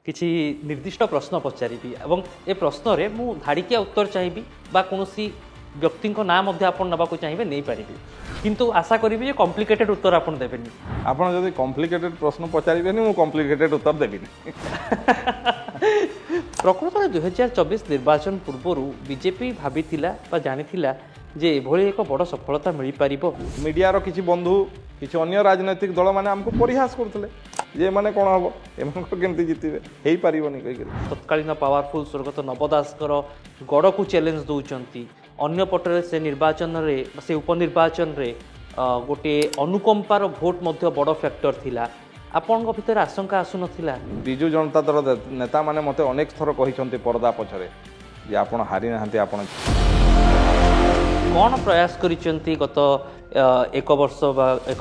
किसी निर्दिष्ट प्रश्न पचारि एवं ए प्रश्न रे मु धाड़िकिया उत्तर चाहिए बा कौनसी व्यक्ति ना नाक चाहिए नहीं पारि किंतु आशा करी कॉम्प्लिकेटेड उत्तर आप देवेनि आपड़ जब कॉम्प्लिकेटेड प्रश्न पचारे मुझे कॉम्प्लिकेटेड उत्तर देवी प्रकृत में 2024 निर्वाचन पूर्व बीजेपी भाभी जानी जे एभली एक बड़ सफलता मिल पार मीडिया किसी बंधु किसी अन्य राजनैतिक दल मैंने आमको परिहास करते जे मैंने कौन हम एमती जीतवे हो पारनि कहीकि तत्कालीन पावरफुल स्वर्गत नव दास गड़ को चैलेंज दौरान अन्य पटरे से निर्वाचन से उपनिर्वाचन रे गोटे अनुकंपार भोट मध्य बड़ फैक्टर थिला आपण भितर आशंका आसु नथिला विजु जनता दल नेता माने मते अनेक थर कहिसंते पर्दा पछरे जे आपण हारि नाहंते आपण कौन प्रयास करिसेंती गत एक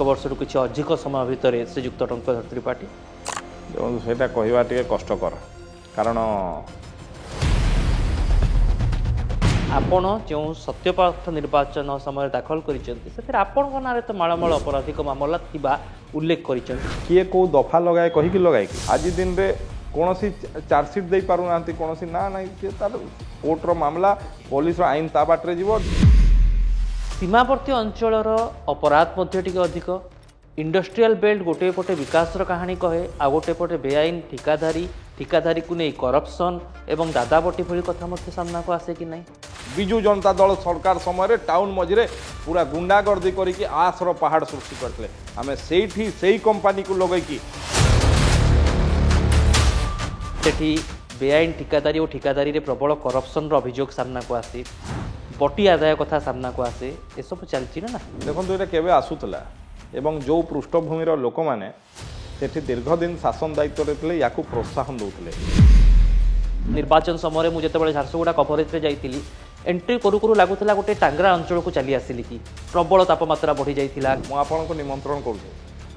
वर्ष रु किछि अधिक समय भितर श्रीयुक्त टंकधर त्रिपाठी सेटा कहवा टिके कष्टकर कारण आपण जो सत्यपाठ निर्वाचन समय दाखल करिसेंती आपण नारे तो मालमाल अपराधिक मामला थिबा उल्लेख करिसेंती किए को दफा लगाए कहि कि लगाए आज दिन रे कौन सी चार्जसीट दे पारु नांती कौन सी ना नहीं तार कोर्टर मामला पुलिस आईन ता बाटरे जीव सीमावर्ती अंचलर अपराध मध्य टिके अधिक इंडस्ट्रियल बेल्ट गोटे पटे विकासर कहानी कहे आ गोटे पटे बेआईन ठिकादारी को नहीं करप्शन एवं दादाबटी भली कथा मध्य सामना को आसे कि नहीं विजु जनता दल सरकार समय टाउन मझे पूरा गुंडागर्दी करके आसर पहाड़ सृष्टि करते आम से कंपानी को लगेगी सेठी बेआईन ठिकादारी और ठिकादारी रे प्रबल करप्शन अभियोग सामना को आसी बटी आदाय कथा सामना को आसे ये सब चलती ना देखो ये केवे आसूला एवं जो पृष्ठभूमिर लोक मैंने सेठी दीर्घ दिन शासन दायित्व थे या प्रोत्साहन दौले निर्वाचन समय मुझे झारसुगुड़ा कभरेज में जाइली एंट्री करू करू लगुला गोटे टांगरा अंचल को चली आसिली कि प्रबल तापमात्रा बढ़ी जाइला मुझे निमंत्रण करुँ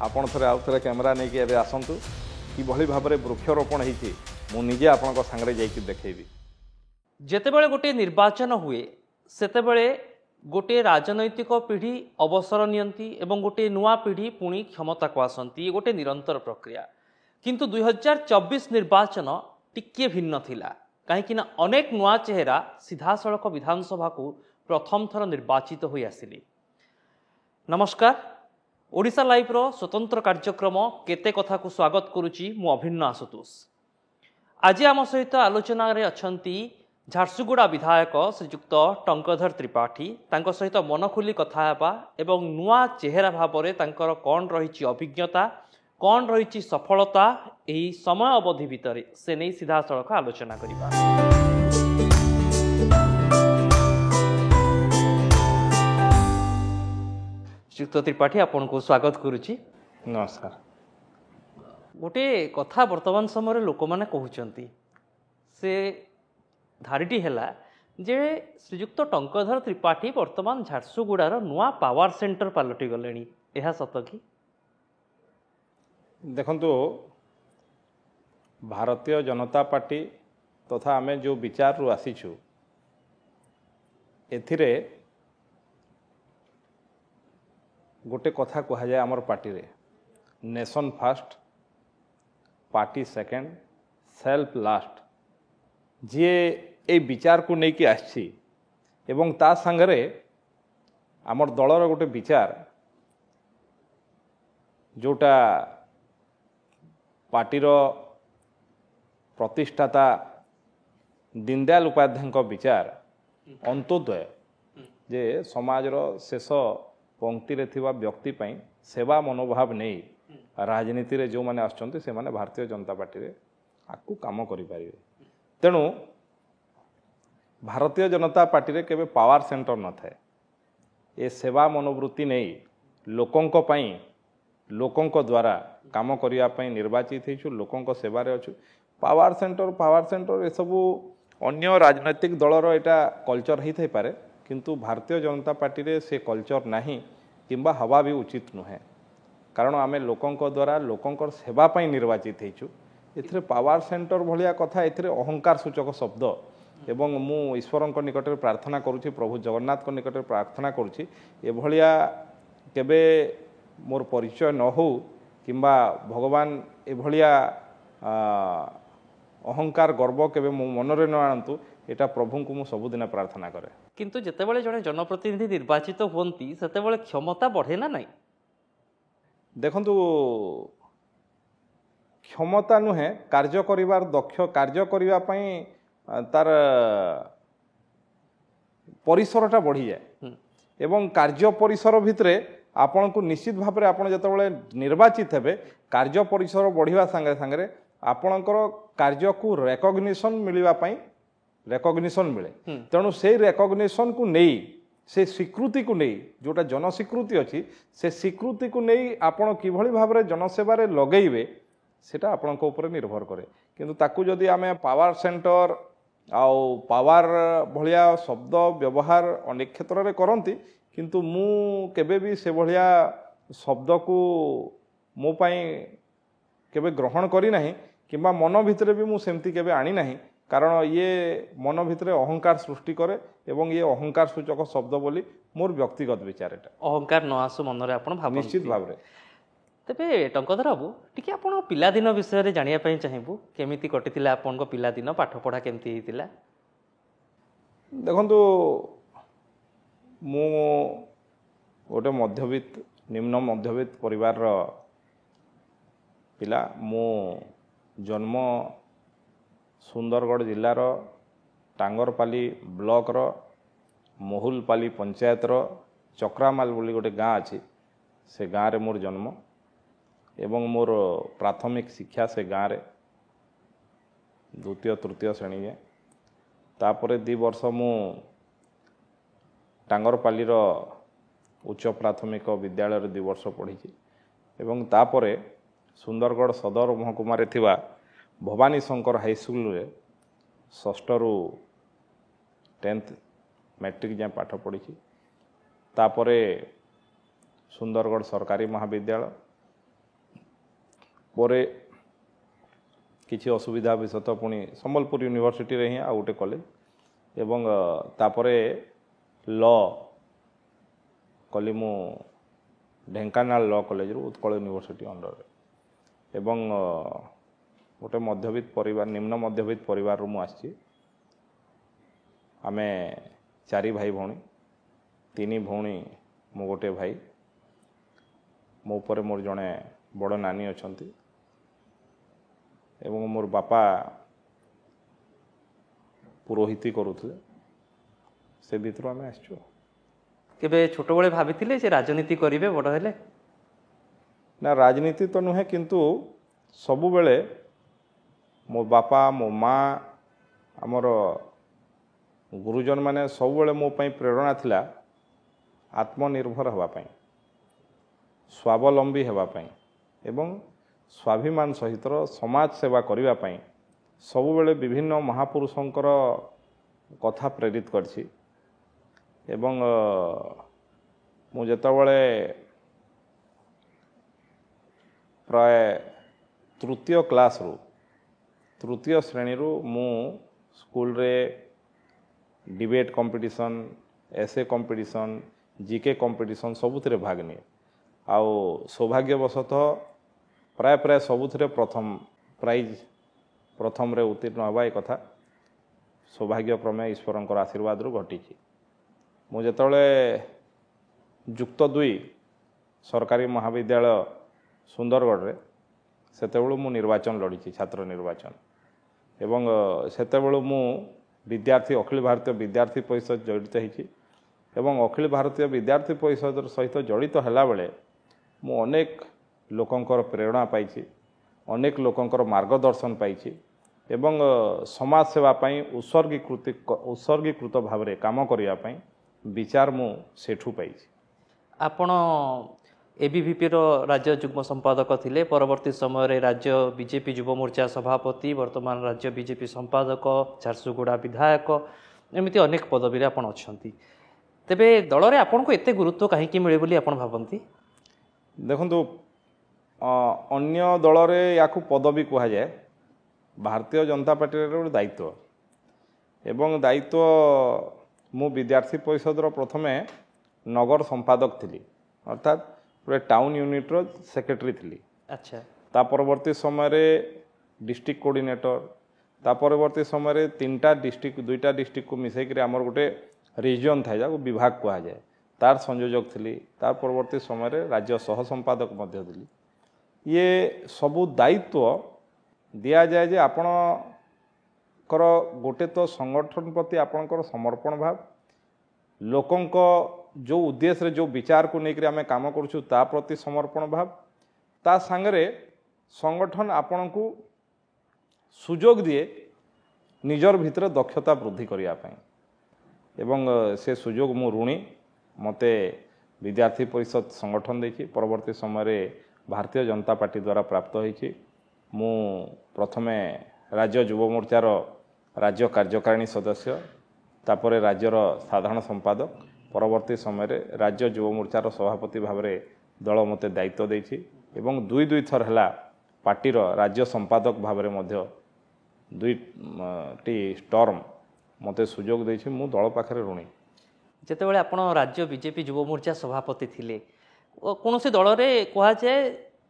आपड़ थे आउ थे कैमेरा नहीं कि आसतु कि भाव में वृक्षरोपण होती मुझे आपण सांगे जाकि देखी जितेबाला गोटे निर्वाचन हुए सेतेबेले गोटे राजनैतिक पीढ़ी अवसर नियंती एवं गोटे नुआ पीढ़ी पुणी क्षमता को आसंती गोटे निरंतर प्रक्रिया किंतु 2024 निर्वाचन टिके भिन्न थिला कहीं अनेक नुआ चेहरा सीधा सड़क विधानसभा को प्रथम थर निर्वाचित हो आसिले। नमस्कार ओडिशा लाइव रो स्वतंत्र कार्यक्रम केते कथा को स्वागत करुची मु अभिन्न आशुतोष। आज आम सहित आलोचना रे अछंती झारसुगुड़ा विधायक श्रीयुक्त टंकधर त्रिपाठी तांको सहित मन खोली कथा हेबा एवं नुआ चेहरा भाव में तांकर कौन रही अभिज्ञता कौन रही सफलता यही समय अवधि भितर से नहीं सीधा सड़क आलोचना करिबा। श्रीयुक्त त्रिपाठी आपन को स्वागत करुची। नमस्कार। गोटे कथा वर्तमान समय लोक माने कहउचंती से धारीटी है जे श्रीयुक्त टंकधर त्रिपाठी वर्तमान झारसुगुड़ार नुआ पावर सेंटर पलटि गले यह सत कि देखंतु भारतीय जनता पार्टी तथा आमे जो विचार रु आसीछु एथिरे गोटे कथा कहा जाए आमर पार्टी रे nation first party second self last जी ए विचार को लेकिन आसी एवं ता संगरे आमर दलर गोटे विचार जोटा पार्टीर प्रतिष्ठाता दीनदयाल उपाध्याय विचार अंत्योदय जे समाजर शेष पंक्ति रे थिबा व्यक्ति पई सेवा मनोभाव नहीं राजनीति रे जो माने आछंती से माने भारतीय जनता पार्टी रे आकु काम करि पारिबे। तेणु भारतीय जनता पार्टी रे केबे पावर सेंटर न थाए ए सेवा मनोवृत्ति नहीं लोकंक पई लोकंक द्वारा काम करिया पई निर्वाचित हेछु लोकंक सेवा रे अछु पावर सेंटर ए सबु अन्य राजनैतिक दलर एटा कल्चर ही थाई पारे किंतु भारतीय जनता पार्टी रे से कल्चर नहीं किंबा हवा भी उचित नुहे कारण आमे लोकंक द्वारा लोकंकर सेवा पई निर्वाचित हेछु एथिरे पावर सेंटर भलिया कथा एथिरे अहंकार सूचक शब्द एवं मु ईश्वर निकट में प्रार्थना करुँची प्रभु जगन्नाथ निकट में प्रार्थना करुँची एभलिया केबे मोर परिचय न हो किंबा भगवान एभलिया ଅହଙ୍କାର ଗର୍ବ କେବେ ମୋ ମନରେ ନ ଆଣନ୍ତୁ, ଏଇଟା ପ୍ରଭୁଙ୍କୁ ମୁଁ ସବୁଦିନ ପ୍ରାର୍ଥନା କରେ। କିନ୍ତୁ ଯେତେବେଳେ ଜଣେ ଜନପ୍ରତିନିଧି ନିର୍ବାଚିତ ହୁଅନ୍ତି ସେତେବେଳେ କ୍ଷମତା ବଢ଼େ ନା ନାହିଁ? ଦେଖନ୍ତୁ, କ୍ଷମତା ନୁହେଁ, କାର୍ଯ୍ୟ କରିବାର କାର୍ଯ୍ୟ କରିବା ପାଇଁ ତାର ପରିସରଟା ବଢ଼ିଯାଏ ଏବଂ କାର୍ଯ୍ୟ ପରିସର ଭିତରେ ଆପଣଙ୍କୁ ନିଶ୍ଚିତ ଭାବରେ ଆପଣ ଯେତେବେଳେ ନିର୍ବାଚିତ ହେବେ, କାର୍ଯ୍ୟ ପରିସର ବଢ଼ିବା ସାଙ୍ଗେ ସାଙ୍ଗରେ ଆପଣଙ୍କର କାର୍ଯ୍ୟକୁ ରେକଗ୍ନିସନ୍ ମିଳିବା ପାଇଁ ରେକଗ୍ନିସନ୍ ମିଳେ। ତେଣୁ ସେଇ ରେକଗ୍ନିସନ୍କୁ ନେଇ, ସେ ସ୍ୱୀକୃତିକୁ ନେଇ, ଯେଉଁଟା ଜନସ୍ୱୀକୃତି ଅଛି, ସେ ସ୍ୱୀକୃତିକୁ ନେଇ ଆପଣ କିଭଳି ଭାବରେ ଜନସେବାରେ ଲଗେଇବେ ସେଟା ଆପଣଙ୍କ ଉପରେ ନିର୍ଭର କରେ। କିନ୍ତୁ ତାକୁ ଯଦି ଆମେ ପାୱାର ସେଣ୍ଟର ଆଉ ପାୱାର ଭଳିଆ ଶବ୍ଦ ବ୍ୟବହାର ଅନେକ କ୍ଷେତ୍ରରେ କରନ୍ତି, କିନ୍ତୁ ମୁଁ କେବେ ବି ସେଭଳିଆ ଶବ୍ଦକୁ ମୋ ପାଇଁ କେବେ ଗ୍ରହଣ କରିନାହିଁ କିମ୍ବା ମନ ଭିତରେ ବି ମୁଁ ସେମିତି କେବେ ଆଣିନାହିଁ, କାରଣ ଇଏ ମନ ଭିତରେ ଅହଙ୍କାର ସୃଷ୍ଟି କରେ ଏବଂ ଇଏ ଅହଙ୍କାର ସୂଚକ ଶବ୍ଦ ବୋଲି ମୋର ବ୍ୟକ୍ତିଗତ ବିଚାର। ଏଟା ଅହଙ୍କାର ନ ଆସୁ ମନରେ ଆପଣ ଭାବନ୍ତି ନିଶ୍ଚିତ ଭାବରେ। ତେବେ ଟଙ୍କଧର ବାବୁ, ଟିକେ ଆପଣ ପିଲାଦିନ ବିଷୟରେ ଜାଣିବା ପାଇଁ ଚାହିଁବୁ। କେମିତି କଟିଥିଲା ଆପଣଙ୍କ ପିଲାଦିନ, ପାଠପଢ଼ା କେମିତି ହେଇଥିଲା? ଦେଖନ୍ତୁ, ମୁଁ ଗୋଟେ ମଧ୍ୟବିତ୍ତ, ନିମ୍ନ ମଧ୍ୟବିତ୍ତ ପରିବାରର ପିଲା। ମୁଁ ଜନ୍ମ ସୁନ୍ଦରଗଡ଼ ଜିଲ୍ଲାର ଟାଙ୍ଗରପାଲି ବ୍ଲକର ମହୁଲପାଲି ପଞ୍ଚାୟତର ଚକ୍ରାମାଲ ବୋଲି ଗୋଟେ ଗାଁ ଅଛି, ସେ ଗାଁରେ ମୋର ଜନ୍ମ ଏବଂ ମୋର ପ୍ରାଥମିକ ଶିକ୍ଷା ସେ ଗାଁରେ, ଦ୍ୱିତୀୟ ତୃତୀୟ ଶ୍ରେଣୀ ଯାଏଁ। ତାପରେ 2 ବର୍ଷ ମୁଁ ଟାଙ୍ଗରପାଲିର ଉଚ୍ଚ ପ୍ରାଥମିକ ବିଦ୍ୟାଳୟରେ 2 ବର୍ଷ ପଢ଼ିଛି ଏବଂ ତାପରେ ସୁନ୍ଦରଗଡ଼ ସଦର ମହକୁମାରେ ଥିବା ଭବାନୀ ଶଙ୍କର ହାଇସ୍କୁଲରେ 6ରୁ 10th ମ୍ୟାଟ୍ରିକ୍ ଯାଏଁ ପାଠ ପଢ଼ିଛି। ତାପରେ ସୁନ୍ଦରଗଡ଼ ସରକାରୀ ମହାବିଦ୍ୟାଳୟ, ପରେ କିଛି ଅସୁବିଧା ବଶତଃ ପୁଣି ସମ୍ବଲପୁର ୟୁନିଭର୍ସିଟିରେ ହିଁ ଆଉ ଗୋଟେ କଲେଜ ଏବଂ ତାପରେ ଲ କଲି ମୁଁ ଢେଙ୍କାନାଳ ଲ କଲେଜରୁ, ଉତ୍କଳ ୟୁନିଭର୍ସିଟି ଅଣ୍ଡରରେ। ଏବଂ ଗୋଟେ ମଧ୍ୟବିତ୍ତ ପରିବାର, ନିମ୍ନ ମଧ୍ୟବିତ୍ତ ପରିବାରରୁ ମୁଁ ଆସିଛି। ଆମେ 4 ଭାଇ ଭଉଣୀ, 3 ଭଉଣୀ, ମୁଁ ଗୋଟେ ଭାଇ। ମୋ ଉପରେ ମୋର ଜଣେ ବଡ଼ ନାନୀ ଅଛନ୍ତି ଏବଂ ମୋର ବାପା ପୁରୋହିତି କରୁଥିଲେ। ସେ ଭିତରୁ ଆମେ ଆସିଛୁ। କେବେ ଛୋଟବେଳେ ଭାବିଥିଲେ ଯେ ରାଜନୀତି କରିବେ ବଡ଼ ହେଲେ? ନା, ରାଜନୀତି ତ ନୁହେଁ, କିନ୍ତୁ ସବୁବେଳେ ମୋ ବାପା, ମୋ ମା, ଆମର ଗୁରୁଜନମାନେ ସବୁବେଳେ ମୋ ପାଇଁ ପ୍ରେରଣା ଥିଲା ଆତ୍ମନିର୍ଭର ହେବା ପାଇଁ, ସ୍ୱାବଲମ୍ବୀ ହେବା ପାଇଁ ଏବଂ ସ୍ୱାଭିମାନ ସହିତ ସମାଜ ସେବା କରିବା ପାଇଁ ସବୁବେଳେ ବିଭିନ୍ନ ମହାପୁରୁଷଙ୍କର କଥା ପ୍ରେରିତ କରିଛି। ଏବଂ ମୁଁ ଯେତେବେଳେ ପ୍ରାୟ ତୃତୀୟ ଶ୍ରେଣୀରୁ ମୁଁ ସ୍କୁଲରେ debate competition, essay competition, GK competition ସବୁଥିରେ ଭାଗ ନିଏ। ଆଉ ସୌଭାଗ୍ୟବଶତଃ ପ୍ରାୟ ସବୁଥିରେ ପ୍ରଥମରେ ଉତ୍ତୀର୍ଣ୍ଣ ହେବା, ଏ କଥା ସୌଭାଗ୍ୟକ୍ରମେ ଈଶ୍ୱରଙ୍କର ଆଶୀର୍ବାଦରୁ ଘଟିଛି। ମୁଁ ଯେତେବେଳେ ଯୁକ୍ତ 2 ସରକାରୀ ମହାବିଦ୍ୟାଳୟ ସୁନ୍ଦରଗଡ଼ରେ, ସେତେବେଳୁ ମୁଁ ନିର୍ବାଚନ ଲଢ଼ିଛି, ଛାତ୍ର ନିର୍ବାଚନ। ଏବଂ ସେତେବେଳୁ ମୁଁ ଅଖିଳ ଭାରତୀୟ ବିଦ୍ୟାର୍ଥୀ ପରିଷଦ ଜଡ଼ିତ ହେଇଛି ଏବଂ ଅଖିଳ ଭାରତୀୟ ବିଦ୍ୟାର୍ଥୀ ପରିଷଦ ସହିତ ଜଡ଼ିତ ହେଲାବେଳେ ମୁଁ ଅନେକ ଲୋକଙ୍କର ପ୍ରେରଣା ପାଇଛି, ଅନେକ ଲୋକଙ୍କର ମାର୍ଗଦର୍ଶନ ପାଇଛି ଏବଂ ସମାଜ ସେବା ପାଇଁ ଉତ୍ସର୍ଗୀକୃତ ଭାବରେ କାମ କରିବା ପାଇଁ ବିଚାର ମୁଁ ସେଠୁ ପାଇଛି। ଆପଣ ଏବିଭିପିର ରାଜ୍ୟ ଯୁଗ୍ମ ସମ୍ପାଦକ ଥିଲେ, ପରବର୍ତ୍ତୀ ସମୟରେ ରାଜ୍ୟ ବିଜେପି ଯୁବ ମୋର୍ଚ୍ଚା ସଭାପତି, ବର୍ତ୍ତମାନ ରାଜ୍ୟ ବିଜେପି ସମ୍ପାଦକ, ଝାରସୁଗୁଡ଼ା ବିଧାୟକ, ଏମିତି ଅନେକ ପଦବୀରେ ଆପଣ ଅଛନ୍ତି। ତେବେ ଦଳରେ ଆପଣଙ୍କୁ ଏତେ ଗୁରୁତ୍ୱ କାହିଁକି ମିଳେ ବୋଲି ଆପଣ ଭାବନ୍ତି? ଦେଖନ୍ତୁ, ଅନ୍ୟ ଦଳରେ ୟାକୁ ପଦବୀ କୁହାଯାଏ, ଭାରତୀୟ ଜନତା ପାର୍ଟିର ଗୋଟେ ଦାୟିତ୍ୱ ଏବଂ ଦାୟିତ୍ୱ ମୁଁ ବିଦ୍ୟାର୍ଥୀ ପରିଷଦର ପ୍ରଥମେ ନଗର ସମ୍ପାଦକ ଥିଲି, ଅର୍ଥାତ୍ ପୁରା ଟାଉନ୍ ୟୁନିଟ୍ର ସେକ୍ରେଟାରୀ ଥିଲି। ଆଚ୍ଛା। ତା ପରବର୍ତ୍ତୀ ସମୟରେ ଡିଷ୍ଟ୍ରିକ୍ଟ କୋଅର୍ଡିନେଟର, ता परवर्ती समय 3टा डिस्ट्रिक्ट 2टा डिस्ट्रिक्ट को मिसेक आमर गोटे रिजन थाए जहाँ विभाग कह जाए तार संयोजक थी तार परवर्ती समय राज्य सह संपादक थी ये सबू दायित्व दि जाए जे आपणकर गोटे तो संगठन प्रति आपणकर समर्पण भाव लोकंक जो उद्देश्य जो विचार को लेकर आम कम करुँ ता प्रति समर्पण भाव ता सांगरे संगठन आपण को सुजोग दिए निजर भितर दक्षता वृद्धि करने एवं से सुजोग मु ऋणी मते विद्यार्थी परिषद संगठन देखी परवर्ती समय भारतीय जनता पार्टी द्वारा प्राप्त होती मु प्रथमे राज्य युव मोर्चार राज्य कार्यकारिणी सदस्य तापर राज्यर साधारण संपादक परवर्ती समय राज्य युव मोर्चार सभापति भाव में दल मते दायित्व देछि एवं दुई थर है पार्टीर राज्य संपादक भाव में दुईटी टर्म मते सुजोग देछि मु दल पाखरे ऋणी जितेबाला आपण राज्य बीजेपी युव मोर्चा सभापति थिले कौन से दल में कह जाए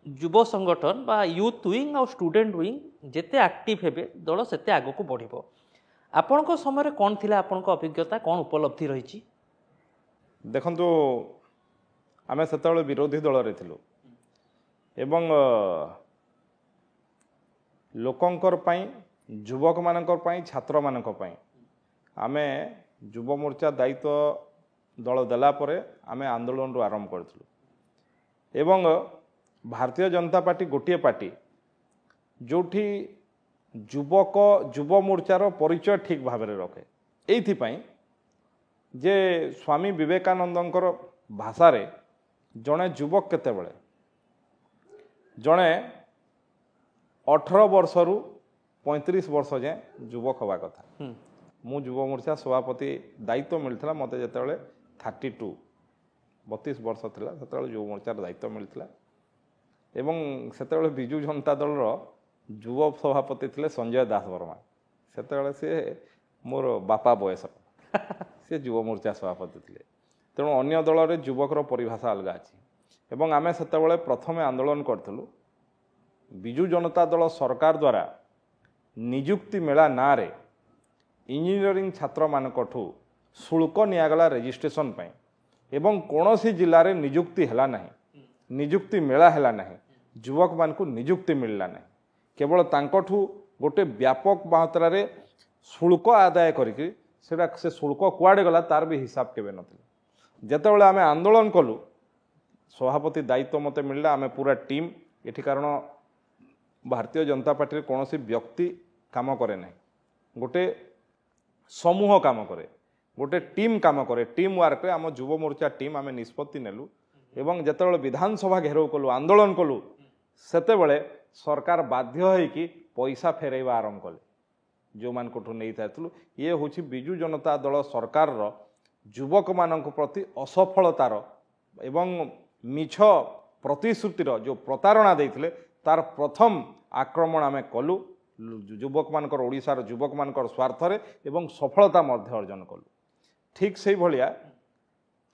युव संगठन बा यूथ विंग और स्टूडेंट विंग जिते एक्टिव हेबे दल सेते आग को बढ़ आपण समय कौन थिला आपण अभिज्ञता कौन उपलब्धि रही देखंतु आमे सेतेबेले विरोधी दल रे थिलु एवं लोकंकर पई युवक मानकर पई छात्र मानकर पई आमे युव मोर्चा दायित्व दल देला परे आमे आंदोलन आरंभ करथिलु एवं भारतीय जनता पार्टी गोटे पार्टी जोठी युवक युव मोर्चार परिचय ठीक भाव में रखे एइथिपाई जे स्वामी विवेकानंदंकर भाषारे जड़े युवक केतेबेले जड़े 18 वर्ष रु 35 वर्ष जाए युवक हवा कथा मु युव मोर्चा सभापति दायित्व मिलता मत जिते 32 वर्ष था से युव मोर्चार दायित्व मिलता एवं से विजु जनता दल युव सभापति थे संजय दास वर्मा से सी मोर बापा बयस सी युव मोर्चा सभापति थे तेणु अन्य दल में युवकर परिभाषा अलग अच्छी एवं आम से प्रथम आंदोलन करूँ विजु जनता दल सरकार द्वारा निजुक्ति मेला ना रे इंजीनियरिंग छात्र मानकठू शुल्क निगला रेजिस्ट्रेशन पाई एवं कौन सी जिले में निजुक्ति है ना निजुक्ति मेला है ना युवक मान को निजुक्ति मिलला ना केवल तांकठू गोटे व्यापक मात्रा रे शुल्क आदाय करके से शुल्क कुआड़े गला तार भी हिसाब केवे नथिला जेतेबेले आमे आंदोलन कलु सभापति दायित्व मते मिलला आमे पूरा टीम एठी कारण भारतीय जनता पार्टी रे कौन सी व्यक्ति काम करे ना गोटे समूह काम करे गोटे टीम काम करे टीम वर्क आम युव मोर्चा टीम आमे निष्पत्ति नेलु एवं जेतेबेले विधानसभा घेराव कलु आंदोलन कलु सेतेबेले सरकार बाध्य होइकि पैसा फेरैबा आरंभ कले जो मान कोठू नहीं थाइतलु ये होछि बिजु जनता दल सरकार रो युवक मानक प्रति असफलतार एवं मिछ प्रतिश्रुतिर जो प्रतारणा देइथिले तार प्रथम आक्रमण आमे कलु युवक मानकर ओडिशार युवक मानकर स्वार्थ रे एवं सफलता मध्य अर्जन कलु ठीक से भलिया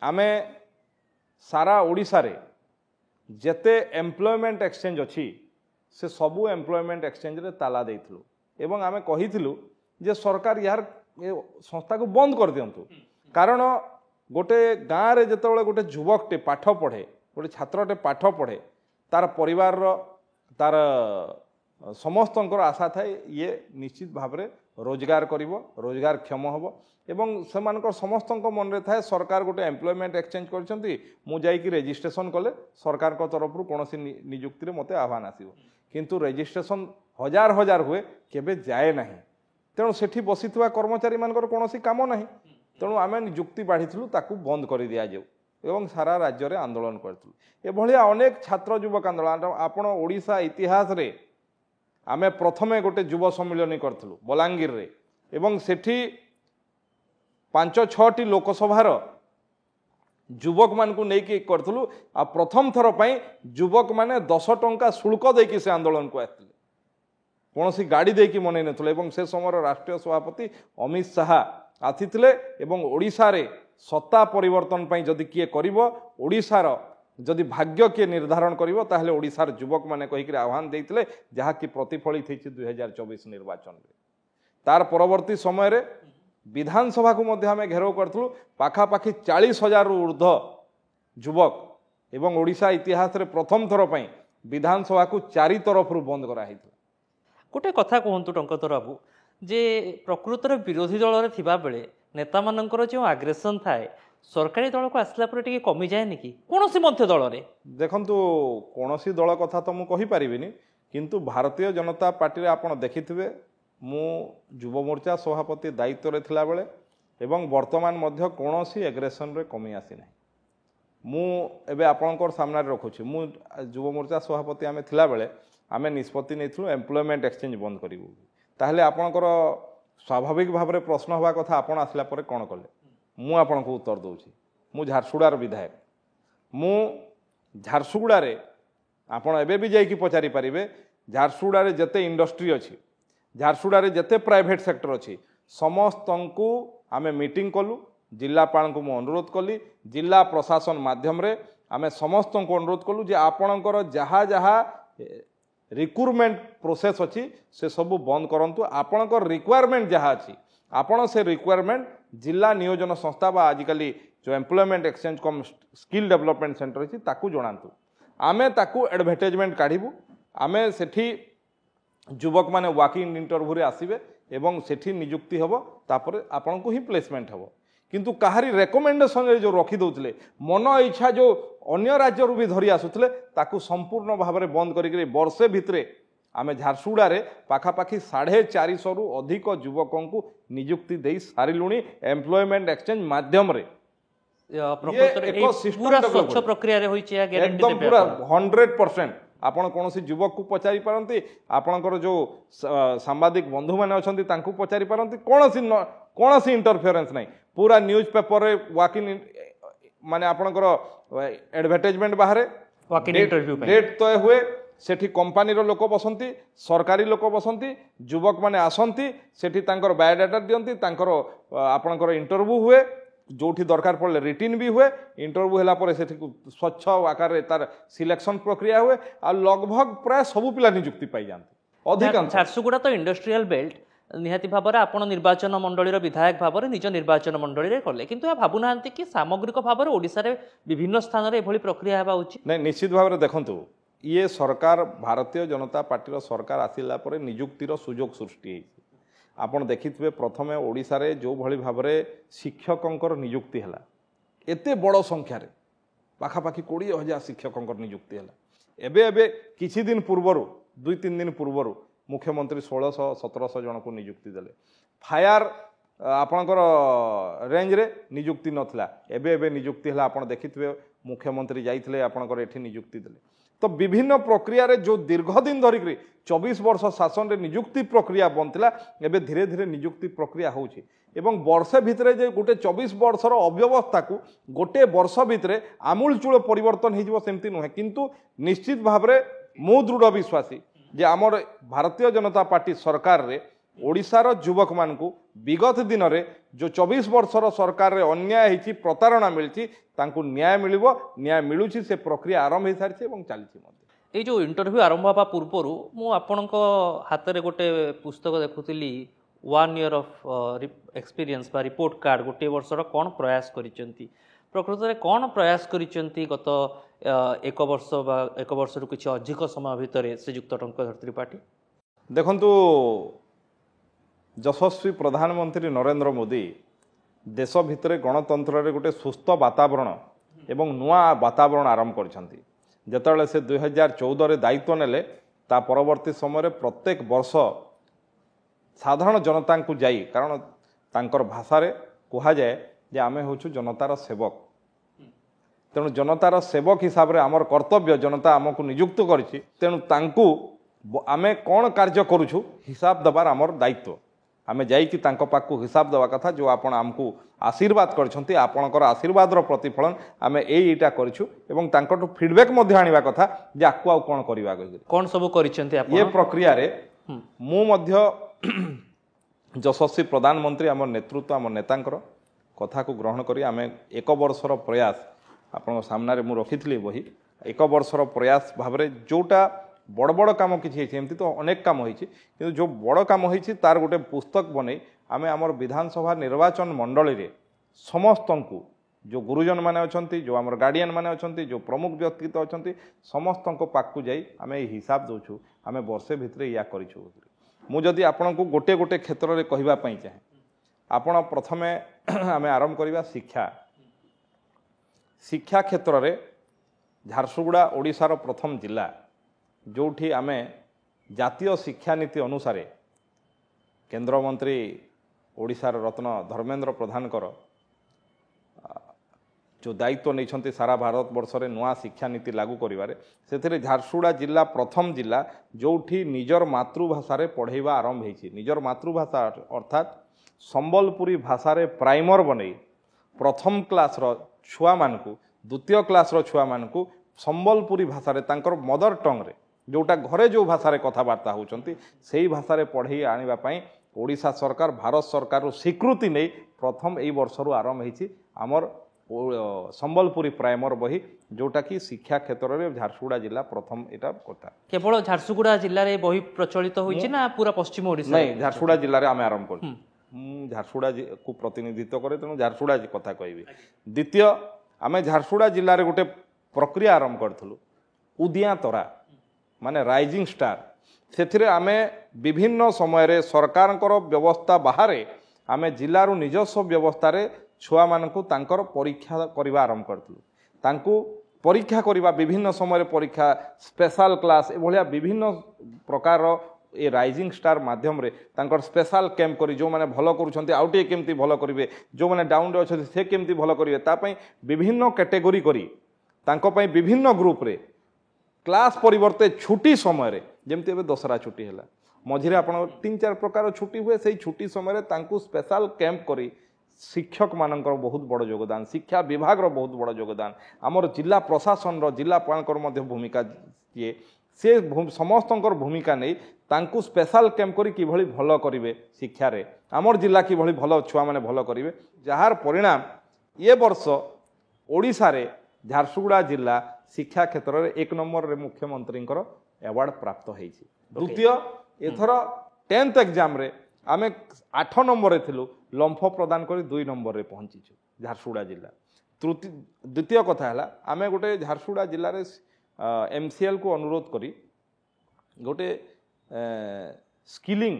आमे सारा ओडिशा रे जेते एम्प्लॉयमेंट एक्सचेंज अच्छी से सबू एम्प्लॉयमेंट एक्सचेंज रे ताला देइथिलु एवं आमे कहिथिलु जे सरकार यार संस्था को बंद कर दियंतु कारण गोटे गाँव रे जेतेबेले गोटे युवकटे पाठ पढ़े गोटे छात्रटे पाठ पढ़े तार परिवार तार समस्तंकर आशा थाए ये निश्चित भाव में रोजगार करिवो रोजगार क्षम होबो एवं सेमानकर समस्तंक मन रे थाए सरकार गोटे एम्प्लॉयमेंट एक्सचेंज करछंती मु जाईकी रेजिस्ट्रेशन कले सरकार को तरफ रु कोनोसी नियुक्ति रे मते आह्वान आसीबो किंतु रेजिस्ट्रेशन हजार हजार हुए केबे जाए नाही तेणु सेठी बसिथुवा कर्मचारी मानकर कोनोसी काम नाही तेणु आमे नियुक्ति बाढ़ीथिलु ताकू बंद कर दिया जाऊ एवं सारा राज्य रे आंदोलन करथिलु ए भलिया अनेक छात्र युवक आंदोलन आपण ओडिशा इतिहास रे आमे प्रथमे गोटे युव सम्मेलन करथिलु बलांगीर रे एवं सेठी 5-6टी लोकसभार युवक मान को नहीं करथिलु आ प्रथम थर पई युवक माने 10 टंका शुल्क देकी से आंदोलन को आथिले कौन सी गाड़ी देकी मनै नथिले एवं से समय राष्ट्रीय सभापति अमित शाह आथिथिले एवं ओडिशा रे सत्ता परिवर्तन पई जदि किए करिवो ओडिशार जदि भाग्य किए निर्धारण करिवो ताहले ओडिशार युवक माने कहिकरी आह्वान देइथिले जहा कि प्रतिफलित हेछि 2024 निर्वाचन रे तार परवर्ती समय रे विधानसभा को मध्य आम घेराव करूँ पाखापाखि 40,000 ऊर्ध्व युवक एवं ओडिशा इतिहास रे प्रथम थर पर विधानसभा को 4 तरफ बंद कराई। गोटे कथा कहतु टंकधर बाबू जे प्रकृतर विरोधी दल रे थिबा बेले नेता मानकर जो आग्रेसन थाए सरकारी दल को आसला पर टिके कमी जाए कि कौन मध्य दल रे देखंतु कौनसी दल कथा तो मुझे कहीपरिनी किंतु भारतीय जनता पार्टी रे आपण देखिथिबे मु युव मोर्चा सभापति दायित्व रे थिला बेले एवं वर्तमान मध्य कौनसी एग्रेसन रे कमी आसी ना मु एबे आपणकर सामने रखुछि मु युव मोर्चा सभापति आमे थिला बेले आमे निष्पत्ति नेथु एम्प्लॉयमेंट एक्सचेंज बंद करिवु ताहले आपणकर स्वाभाविक भाव में प्रश्न हवा कथा आपण आसला परे कोन कले मु आपण को उत्तर दउछि मु झारसुगुड़ार विधायक मु झारसुगुड़ा रे आपण एबे भी जाई कि पचारि परिबे झारसुगुड़ा रे जते इंडस्ट्री अछि झारसुगुड़ा रे जते प्राइवेट सेक्टर अछि समस्तंकु आमे मीटिंग कलु जिलापाल को मु अनुरोध कली जिला प्रशासन माध्यम रे आमे समस्त को अनुरोध कलु जे आपणकर जहा जहा रिक्रुटमेंट प्रोसेस अच्छी से सब बंद करंतु आपणकर रिक्वायरमेंट जहाँ अच्छी आपण से रिक्वायरमेंट जिला नियोजन संस्था बा आजिकली जो एम्प्लॉयमेंट एक्सचेंज कम स्किल डेवलपमेंट सेंटर अच्छी ताकू जणांतु आमे ताकू एडवर्टाइजमेंट काढ़िबू आमे सेठी युवक माने वॉकिंग इंटरव्यू रे आसीबे एवं सेठी नियुक्ति हबो तापर आपण को ही प्लेसमेंट हबो किंतु कहारी रेकमेंडेशन रे जो रखी दउतले मन इच्छा जो अन्य राज्य भी धरी आसुतले ताकू संपूर्ण भाव में बंद करिक वर्षे भितरे आमे झारसुगुड़ा रे पाखापाखि 450 रु अधिक युवकों को नियुक्ति दे सारिलुणी एम्प्लॉयमेंट एक्सचेंज माध्यम रे पूरा स्वच्छ प्रक्रिया रे होइछि एकदम पूरा 100% आपण कौन युवक को पचारि पारती आपणकर जो सांबादिक बंधु मैंने अच्छा तांकू पचारि पारती कौन सी इंटरफेरेंस नहीं पूरा न्यूज पेपर रे वॉकिंग माने आपणकर एडवर्टाइजमेंट बाहर डेट तय हुए सेठी कंपनी रो लोक बसंती सरकारी लोक बसंती युवक माने आसंती सेठी तांकर बायोडाटा दियंती तांकर आपणकर इंटरव्यू हुए जोठी दरकार पड़े रिटिन भी हुए इंटरव्यू होला परे सेठी स्वच्छ आकार रे तार सिलेक्शन प्रक्रिया हुए आ लगभग प्राय सब पिला नियुक्ति पाई जानती अधिकांश झारसुगुड़ा तो इंडस्ट्रियल बेल्ट निहाती भाव में आपण निर्वाचन मंडल विधायक भाव में निज निर्वाचन मंडल में कले किंतु भावु ना कि सामग्रिक भाव में ओडिशा रे विभिन्न स्थान रे एभली प्रक्रिया हेबा उचित नहीं निश्चित भाव में देखंतु ये सरकार भारतीय जनता पार्टी सरकार आसिला परे नियुक्तिर सुजोग सृष्टि है आपण देखिथिबे प्रथमे ओडिशा रे जो भली भाव में शिक्षकंकर नियुक्ति हला एते बड़ संख्या रे पाखापाखि 20,000 शिक्षकंकर नियुक्ति हला एबे एबे किछि दिन पूर्वरु 2-3 दिन पूर्वरु मुख्यमंत्री 1600-1700 जन को नियुक्ति देले फायर आपणकर रेंज रे नियुक्ति नथिला एबे एबे नियुक्ति हला आपण देखिथिबे मुख्यमंत्री जाइथिले आपणकर एठी नियुक्ति देले तो विभिन्न प्रक्रिया रे जो दीर्घ दिन धरिक 24 वर्ष शासन रे नियुक्ति प्रक्रिया बनथिला एबे धीरे धीरे नियुक्ति प्रक्रिया होउछि एवं वर्ष भितरे जे गोटे 24 वर्षर अव्यवस्था को गोटे वर्ष भितरे आमूलचूल परिवर्तन हो सेमती नुहे किंतु निश्चित भाव में मु दृढ़ विश्वासी जे आमर भारतीय जनता पार्टी सरकार रे ओडिशार युवक मान को विगत दिन रे जो 24 वर्षर सरकार रे अन्याय होती प्रतारणा मिली तांको न्याय मिलिबो न्याय मिलुछि से प्रक्रिया आरंभ हो सारी एवं चलछि ये जो इंटरव्यू आरंभ हवा पूर्व मु आपणक हाथ में गोटे पुस्तक देखुली 1 year ऑफ एक्सपीरियंस बा रिपोर्ट कार्ड गोटे वर्षर कौन प्रयास करिसेंती प्रकृत में कौन प्रयास करिसेंती गत एक वर्ष रु किछि अधिक समय भितर श्रीयुक्त टंकधर त्रिपाठी देखंतु यशस्वी प्रधानमंत्री नरेंद्र मोदी देश भितर गणतंत्र रे गोटे सुस्थ वातावरण एवं नुआ वातावरण आरंभ करछंती जेतेबेले से 2014 रे दायित्व नेले ता परवर्ती समय रे प्रत्येक वर्ष साधारण जनता को जाई कारण तांकर भाषा रे कहा जाए जे आमे होछु जनतार सेवक तेणु जनतार सेवक हिसाब रे आमर कर्तव्य जनता आमको नियुक्त करिछि तेणु तांकु आमे कोन कार्य करूछु हिसाब दबार आमर दायित्व आमे जाइकी तांको पाखु हिसाब देवा कथा जो आपण आमको आशीर्वाद करछंती आपणकर आशीर्वादर प्रतिफलन आमे एटा करिछु एवं तांकटो फीडबैक मध्ये आनिबा कथा जे आकु आ कोन करिबा कोन सब करिसेंती आपण ये प्रक्रिया रे मु मध्ये यशस्वी प्रधानमंत्री आम नेतृत्व आम नेतांकर कथा को ग्रहण करी आमे एक वर्षर प्रयास आपण सामने मु रखिथिली बही एक वर्षर प्रयास भाव जोटा बड़ बड़ कम किसी एमती तो अनेक कम होती कि जो बड़ कम होती तार गोटे पुस्तक बन आम आम विधानसभा निर्वाचन मंडल में समस्त को जो गुरुजन माने अछंती जो आम गार्डियन माने अछंती जो प्रमुख व्यक्तित्व अछंती समस्त पाखु जाई आम हिसाब दौचु आम वर्षे भितर या करूँ मुझे आपण को गोटे गोटे क्षेत्र में कहवाई चाहे आपण प्रथमे आम आरंभ करवा शिक्षा क्षेत्र में झारसुगुड़ा ओडिशार प्रथम जिला जोठी आम जातीय शिक्षा नीति अनुसार केंद्रमंत्री ओडिशार रत्न धर्मेंद्र प्रधानकर जो दायित्व नहीं सारा भारत वर्ष में नुआ शिक्षा नीति लागू करिवारे से झारसुगुड़ा जिला प्रथम जिला जोठी निजर मातृभाषा पढ़ेवा आरंभ होती निजर मातृभाषा अर्थात संबलपुरी भाषा रे प्राइमर बने प्रथम क्लास छुआ मानकु द्वितीय क्लास छुआ मानकु संबलपुरी भाषा रे तांकर मदर टंग रे जोटा घरे जो भाषा रे कथबार्ता होचंती सेही भाषा रे पढ़े आनिबा पई ओडिशा सरकार भारत सरकार स्वीकृति नहीं प्रथम एई वर्ष रु आरंभ होती आमर संबलपुरी प्राइमर बही जोटा कि शिक्षा क्षेत्र में झारसुगुड़ा जिला प्रथम एटा कथा केवल झारसुगुड़ा जिले में बही प्रचलित होइछि ना पूरा पश्चिम ओडिशा नहीं झारसुगुड़ा जिले में आम आरंभ कर झारसुगुड़ा को प्रतिनिधित्व करे तेणु झारसुगुड़ा कथा कहबी द्वितीय आम झारसुगुड़ा जिले में गोटे प्रक्रिया आरंभ करूँ उदिया तरा माने राइजिंग स्टार से आम विभिन्न समय सरकार व्यवस्था बाहर आम जिलार निजस्व व्यवस्था छुआ मानकु तांकर परीक्षा करवा आरंभ करूँ परीक्षा करवा विभिन्न समय परीक्षा स्पेशल क्लास एभलिया विभिन्न प्रकार ए राइजिंग स्टार माध्यम रे तांकर स्पेशल कैंप करी जो माने भलो करूछन्ते आउटे केमती भलो करिवे जो माने डाउन रे अछन्ते से केमती भलो करिवे ता पई विभिन्न कैटेगरी करी तांको पई विभिन्न ग्रुप रे क्लास परिवर्ते छुट्टी समय रे जेमती एबे दसरा छुट्टी हैला मझिरे आपण 3-4 प्रकार छुट्टी हुए सेही छुट्टी समय रे तांको स्पेशल कैंप करी शिक्षक मानकर बहुत बड़ योगदान शिक्षा विभाग रो बहुत बड़ योगदान आमर जिला प्रशासन रो जिलापालकर मध्य भूमिका किए से समस्तंकर भूमिका नहीं तांकु स्पेशल कैंप करी किभली भलो करिवे शिक्षा रे आमर जिला किभली भलो छुआ माने भलो करिवे जार परिणाम ये वर्ष ओडिशा रे झारसुगुड़ा जिला शिक्षा क्षेत्र में 1 नंबर रे मुख्यमंत्री अवार्ड प्राप्त होइछि द्वितीय एथर 10th एग्जाम रे आमे 8 नंबर रे थिलु लंफ प्रदान करी 2 नंबर रे पहुंचीछु झारसुगुड़ा जिला द्वितीय कथा है आमे गोटे झारसुगुड़ा जिले में एमसीएल को अनुरोध करी गोटे skilling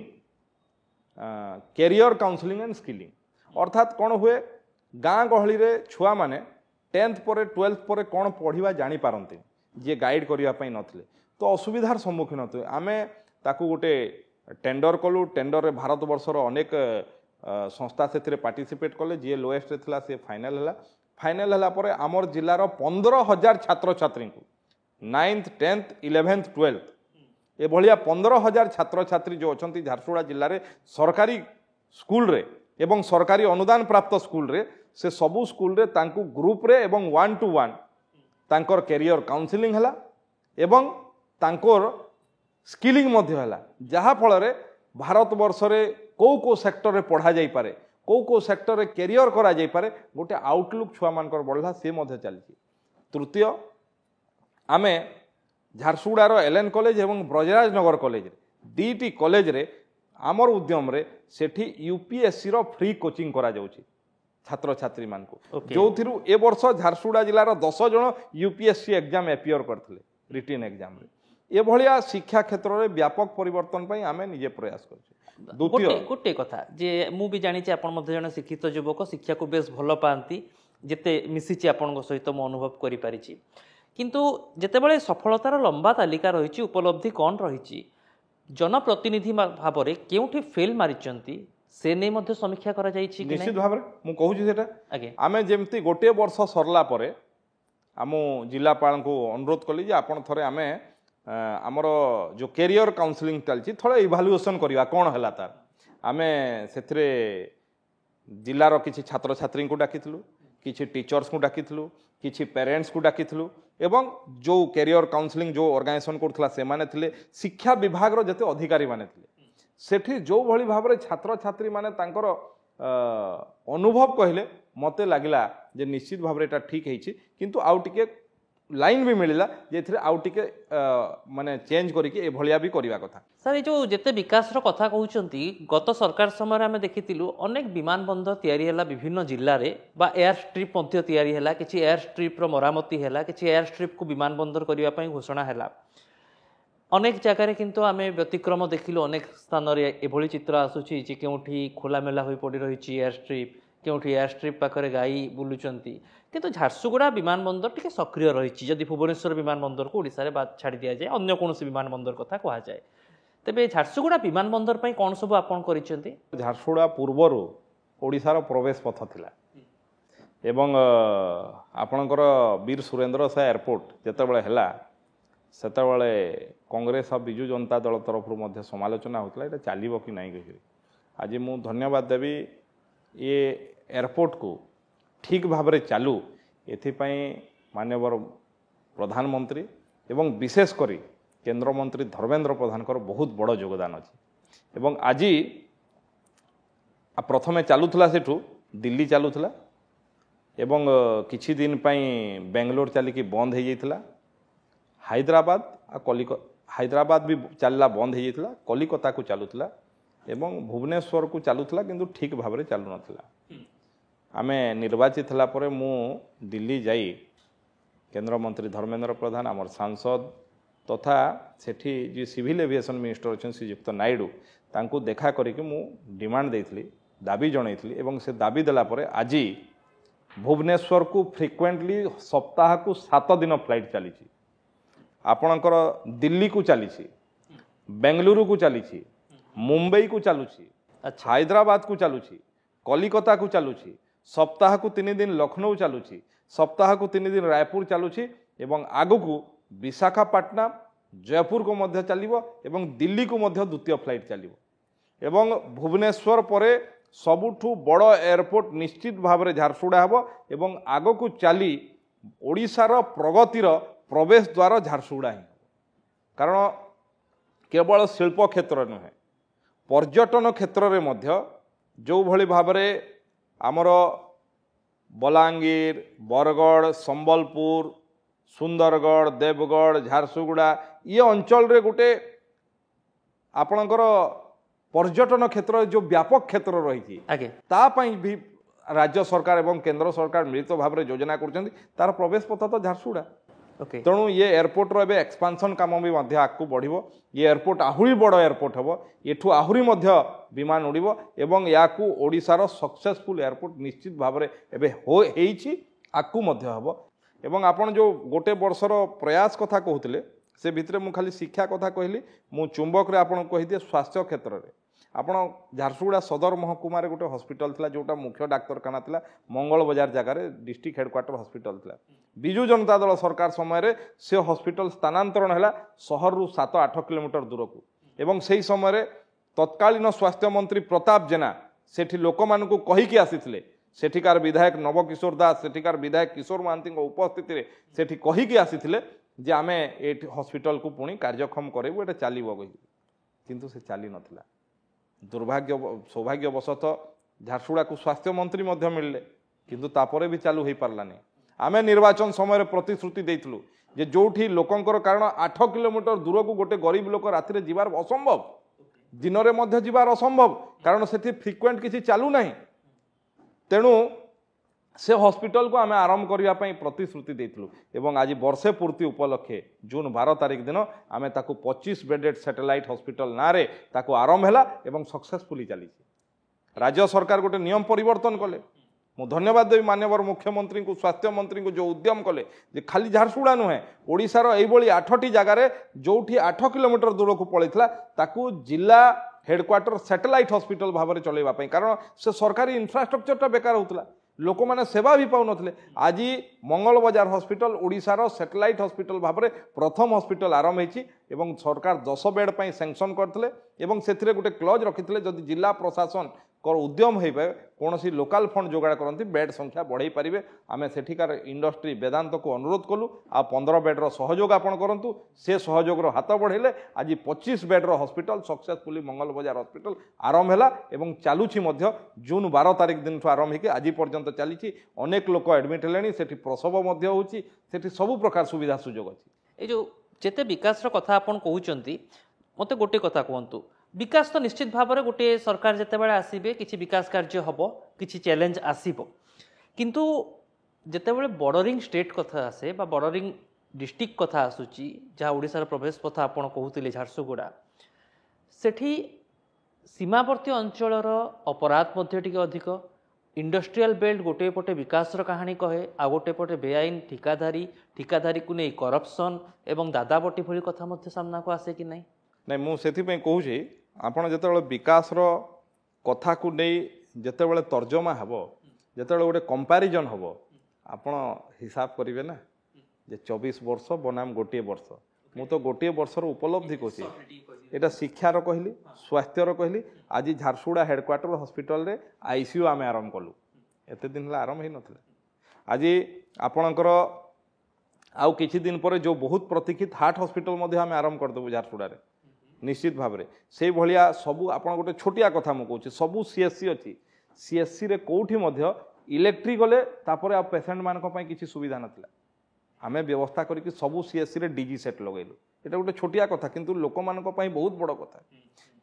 career counselling and skilling अर्थात कौन हुए गाँ गहली रे छुआ माने 10th पर 12th पर कौन पढ़ा जानी पारती जी गाइड करने नथिले तो असुविधार सम्मुखीन होते आमे ताकू गोटे टेंडर कलु टेंडर रे भारत वर्षर अनेक संस्था से पार्टिसिपेट कले जी लोएस्ट थिला से फाइनल हला पर आमर जिलार 15,000 छात्र छात्री को 9th 10th 11th 12th ए भलिया 15,000 छात्र छात्री जो अछंती झारसुगुड़ा जिले में सरकारी स्कूल रे एवं सरकारी अनुदान प्राप्त स्कूल रे से सबू स्कूल रे तांकू ग्रुप रे एवं 1-to-1 तांकर कैरियर काउंसलिंग हला एवं तांकर स्किलिंग मध्य हला जहा फल रे भारत वर्ष रे को सेक्टर रे पढ़ा जाई पारे को सेक्टर रे कैरियर करा जाई पारे गोटे आउटलुक छुआ मानकर बढ़ला से मध्य चलछि तृतीय आमे झारसुगुड़ार एलएन कॉलेज एवं ब्रजराज नगर कॉलेज दीटी कॉलेज रे आमर उद्यम रे सेठी यूपीएससी रो फ्री कोचिंग करा जाउछि छात्र छात्री मान को जो थिरु ए वर्ष झारसुगुड़ा जिलार 10 जन यूपीएससी एग्जाम एपियर करथिले रिटन एग्जाम रे ए भलिया शिक्षा क्षेत्र में व्यापक परिवर्तन पई आमे निजे प्रयास करछु द्वितीय गोटे कथा जे मु भी जानि छी आपण मध्ये जन शिक्षित युवक शिक्षा को बेस भलो पांती जेते मिसिची आपण सहित मु अनुभव करि पारिछि किंतु जेतेबेले सफलतार लंबा तालिका रही उपलब्धि कौन रही जनप्रतिनिधि भाव में केउठी फेल मारिचंती से नहीं मध्य समीक्षा करा जायछि कि निश्चित भाव में कहूँ सेटा आमे जेमती गोटे वर्ष सरला परे आम जिलापाल को अनुरोध कली जे आपण थरे आमे आमर जो कैरियर काउंसलिंग चलछि थोड़े इभालुएसन करवा कौन है तार आमे सेथरे जिलार किछि छात्र छात्री को डाकिथिलु किछि टीचर्स को डाकिथिलु किछि पेरेंट्स को डाकिथिलु एवं जो कैरियर काउंसलिंग जो ऑर्गेनाइजेशन करथला से माने थिले शिक्षा विभाग रो जते अधिकारी माने थिले सेठी जो भली भाव रे छात्र छात्री माने तांकर अनुभव कहले मते लागिला जे निश्चित भाव रे एटा ठीक हेछि किंतु आउ टिके लाइन भी मिलला जे आउ टिके माने चेंज करके ए भलिया भी करबा कथा। सर ये जो जिते विकास कथा कहते गत सरकार समय आम देखी अनेक विमान बंदर तैयारी है विभिन्न जिले में बा एयर स्ट्रिप तैयारी है कि एयर स्ट्रिप्र मरामती है कि एयर स्ट्रिप को विमान बंदर करने घोषणा है अनेक जगार किंतु आम व्यतिक्रम देखिलु अनेक स्थान एभली चित्र आसूची केउठी खोलामेला हो पड़ रही एयर स्ट्रिप केउठी एयर स्ट्रिप पाखरे गाई बुलुचंती किंतु झारसुगुड़ा विमान बंदर टिके सक्रिय रही जदि भुवनेश्वर विमान बंदर को ओडिशा रे बात छाड़ी दिया जाए अन्य कौन विमान बंदर कथा कह जाए तेबे झारसुगुड़ा विमान बंदर पर कौन सब आपन करिसेंती? झारसुगुड़ा पूर्वर ओडिशार प्रवेश पथ थिला एवं आपणकर वीर सुरेंद्र साय एयरपोर्ट जेतेबेले हैला सेतेबेले कांग्रेस और बिजु जनता दल तरफ मध्य समालोचना होता है चलो कि नहीं कही आज मु धन्यवाद देवी ये एयरपोर्ट को ठीक भाव में चालू एथिपाई माननीय प्रधानमंत्री एवं विशेष करी केंद्र मंत्री धर्मेंद्र प्रधान बहुत बड़ योगदान अच्छी एवं आज प्रथमे चलुला सेठू दिल्ली चलुला एवं किछि दिन पाई बेंगलोर चलिकी बंद हो जाइथिला हैदराबाद आ हैदराबाद भी चलला बंद हो जाइथिला कलिकता को चलुला एवं भुवनेश्वर को चलुला किंतु ठीक भाव में चलु नथिला आमे निर्वाचित हला परे मु दिल्ली जाई केंद्र मंत्री धर्मेंद्र प्रधान आमर सांसद तथा सेठी जी सिविल एविएशन मिनिस्टर अच्छा श्रीयुक्त नायडू तांको देखा करके मु डिमांड देइथली दाबी जनइथली एवं से दाबी देला परे आज भुवनेश्वर को फ्रिक्वेंटली सप्ताह को 7 दिन फ्लाइट चली आपणकर दिल्ली को चली बेंगलुरु को चली मुंबई को चलुची हैदराबाद को चलुची कलिकता को चलुची सप्ताह को 3 दिन लखनऊ चलुची सप्ताह को 3 दिन रायपुर चलुची एवं आगु को विशाखापट्टनम जयपुर को मध्य चलिबो एवं दिल्ली को मध्य द्वितीय फ्लाइट चलिबो एवं भुवनेश्वर परे सबुठु बड़ एयरपोर्ट निश्चित भाव में झारसुगुड़ा हेबो एवं आगु को चली ओडिशार प्रगतिर प्रवेश द्वार झारसुगुड़ा ही कारण केवल शिल्प क्षेत्र नुहे पर्यटन क्षेत्र में मध्य जो भली भाव में आमर बलांगीर बरगढ़ संबलपुर सुंदरगढ़ देवगढ़ झारसुगुड़ा ये अंचल रे गोटे आपणकर पर्यटन क्षेत्र जो व्यापक क्षेत्र रही भी राज्य सरकार एवं केंद्र सरकार मिलित भाव में योजना कर तार प्रवेश पथ तो झारसुगुड़ा तेणु ये एयरपोर्ट रो एक्सपांशन काम भी आगू बढ़िबो ये एयरपोर्ट आहुरी बड़ एयरपोर्ट हेबो एठू आहुरी मध्य विमान उड़िबो एवं याकू ओडिशार सक्सेसफुल एयरपोर्ट निश्चित भाव में एबे होईछि आकू मध्य हेबो एवं आपण जो गोटे वर्षर प्रयास कथा कहते से भितर मु खाली शिक्षा कथा कहली मु चुंबक रे आपण कहिदिए स्वास्थ्य क्षेत्र में आपण झारसुगुड़ा सदर महकुमा रे गोटे हॉस्पिटल थिला जोटा मुख्य डाक्तरखाना थिला मंगल बाजार जगार डिस्ट्रिक्ट हेडक्वार्टर हॉस्पिटल थिला बिजु जनता दल सरकार समय रे से हॉस्पिटल स्थानांतरण हैला शहर रु 7-8 किलोमीटर दूर को एवं सही समय तत्कालीन स्वास्थ्य मंत्री प्रताप जेना सेठी लोक मानकु कहिकी आसीथिले सेठिकार विधायक नवकिशोर दास सेठिकार विधायक किशोर महांती उपस्थिति रे सेठी कहिकी आसीथिले जे आमे ए हॉस्पिटल को पुणी कार्यक्षम करेबु एटा चलिबो किंतु से चली नथिला दुर्भाग्य सौभाग्यवशतः झारसुगुड़ा को स्वास्थ्य मंत्री मध्य मिलले किंतु तापरे भी चालू हो पारलानी आमे निर्वाचन समय प्रतिश्रुति देइथलु जे जोठी लोकंकर कारण 8 किलोमीटर दूर को गोटे गरीब लोक राति जीवार असंभव दिन में मध्य जीवार असंभव कारण से फ्रिक्वेंट किसी चालू नहीं तेणु से हॉस्पिटल को आमे आरंभ करने प्रतिश्रुति देइथलु एवं आज वर्षे पूर्ति उपलक्षे जून 12 तारिख दिन आमे ताकू 25 बेडेड सैटेलाइट हॉस्पिटल ना रे ताकू आरंभ हैला एवं सक्सेसफुली चली राज्य सरकार गोटे नियम परिवर्तन कले मु धन्यवाद देवी माननीय मुख्यमंत्री को स्वास्थ्य मंत्री को जो उद्यम कले जे खाली झारसुगुड़ा नुहे ओडिशार एइबोली 8टी जगार जोठी 8 किलोमीटर दूर को पड़ता ताकू जिला हेडक्वार्टर सैटेलाइट हॉस्पिटल भाव में चलैबा पई कारण से सरकारी इंफ्रास्ट्रक्चरटा बेकार होतला लोक मैंने सेवा भी पाऊ नथिले आज मंगल बाजार हॉस्पिटल ओडिशार सैटेलाइट हॉस्पिटल भाव में प्रथम हॉस्पिटल आरंभ होईछि एवं सरकार 10 बेड पर सैंक्शन करथिले एवं सेथिरे गोटे क्लज रखिथिले जदि जिला प्रशासन उद्यम हो पाए कौन लोकाल फंड जोगाड़ करती बेड संख्या बढ़ाई पारे आम सेठिकार इंडस्ट्री वेदांत को अनुरोध कलु आ 15 बेड्र सहयोग आपण करूँ से सहयोग हाथ बढ़ेले आज 25 बेड्र हॉस्पिटल सक्सेसफुली मंगल बजार हॉस्पिटल आरंभ है और चलुची जून 12 तारिख दिन आरंभ होकर आज पर्यंत चली अनेक लोक एडमिट है सेठी प्रसव होती सबु प्रकार सुविधा सुजोग अच्छी ये जो जेते विकास कथा आपन कहउचंती मते गोटे कथा कहतु विकास तो निश्चित भाव में गोटे सरकार जितेबाला आसबे किसी विकास कार्य हम किसी चैलेंज आसब किंतु जितेबाला बॉर्डरिंग स्टेट कथा आसे बा बॉर्डरिंग डिस्ट्रिक्ट कथा आसूची जहाँ ओडिशार प्रवेश पथ आपन कहते झारसुगुड़ा सेठी सीमावर्ती अंचलर अपराध मध्य टिके अधिक इंडस्ट्रियल बेल्ट गोटे पटे विकासर कहानी कहे आ गोटे पटे बेआईन ठिकादारी को नहीं करप्शन एवं दादाबटी भली कथा मध्य सामना को आसे कि नहीं नहीं मुझे कहूँ आपड़ जो विकास कथा को नहीं जितेबाला तर्जमा हम जो गोटे कंपैरिजन हम आपण हिसाब करेंगे ना जे 24 वर्ष बनाम गोटे वर्ष मु तो गोटे वर्षर उपलब्धि कौची यहाँ शिक्षार कहली स्वास्थ्यर कहली आज झारसुगुड़ा हेडक्वार्टर हॉस्पिटल रे आईसीयू आम आरंभ कलु एत दिन आरंभ हो ना आज आपणकर आउ किछि दिन पर जो बहुत प्रतीक्षित हार्ट हॉस्पिटल आम आरंभ करदेबू झारसुगुड़ा निश्चित भाव में से भाया सबू आप गोटे छोटिया कथा मुझे सबू सीएससी अच्छी सीएससी रे कौटी इलेक्ट्रिक गले तापर आ पेसेंट मान किसी सुविधा नाला आम व्यवस्था करके सबू सीएससी रे डीजी सेट लगेलु ये गोटे छोटिया कथा किंतु लोक मान बहुत बड़ कथा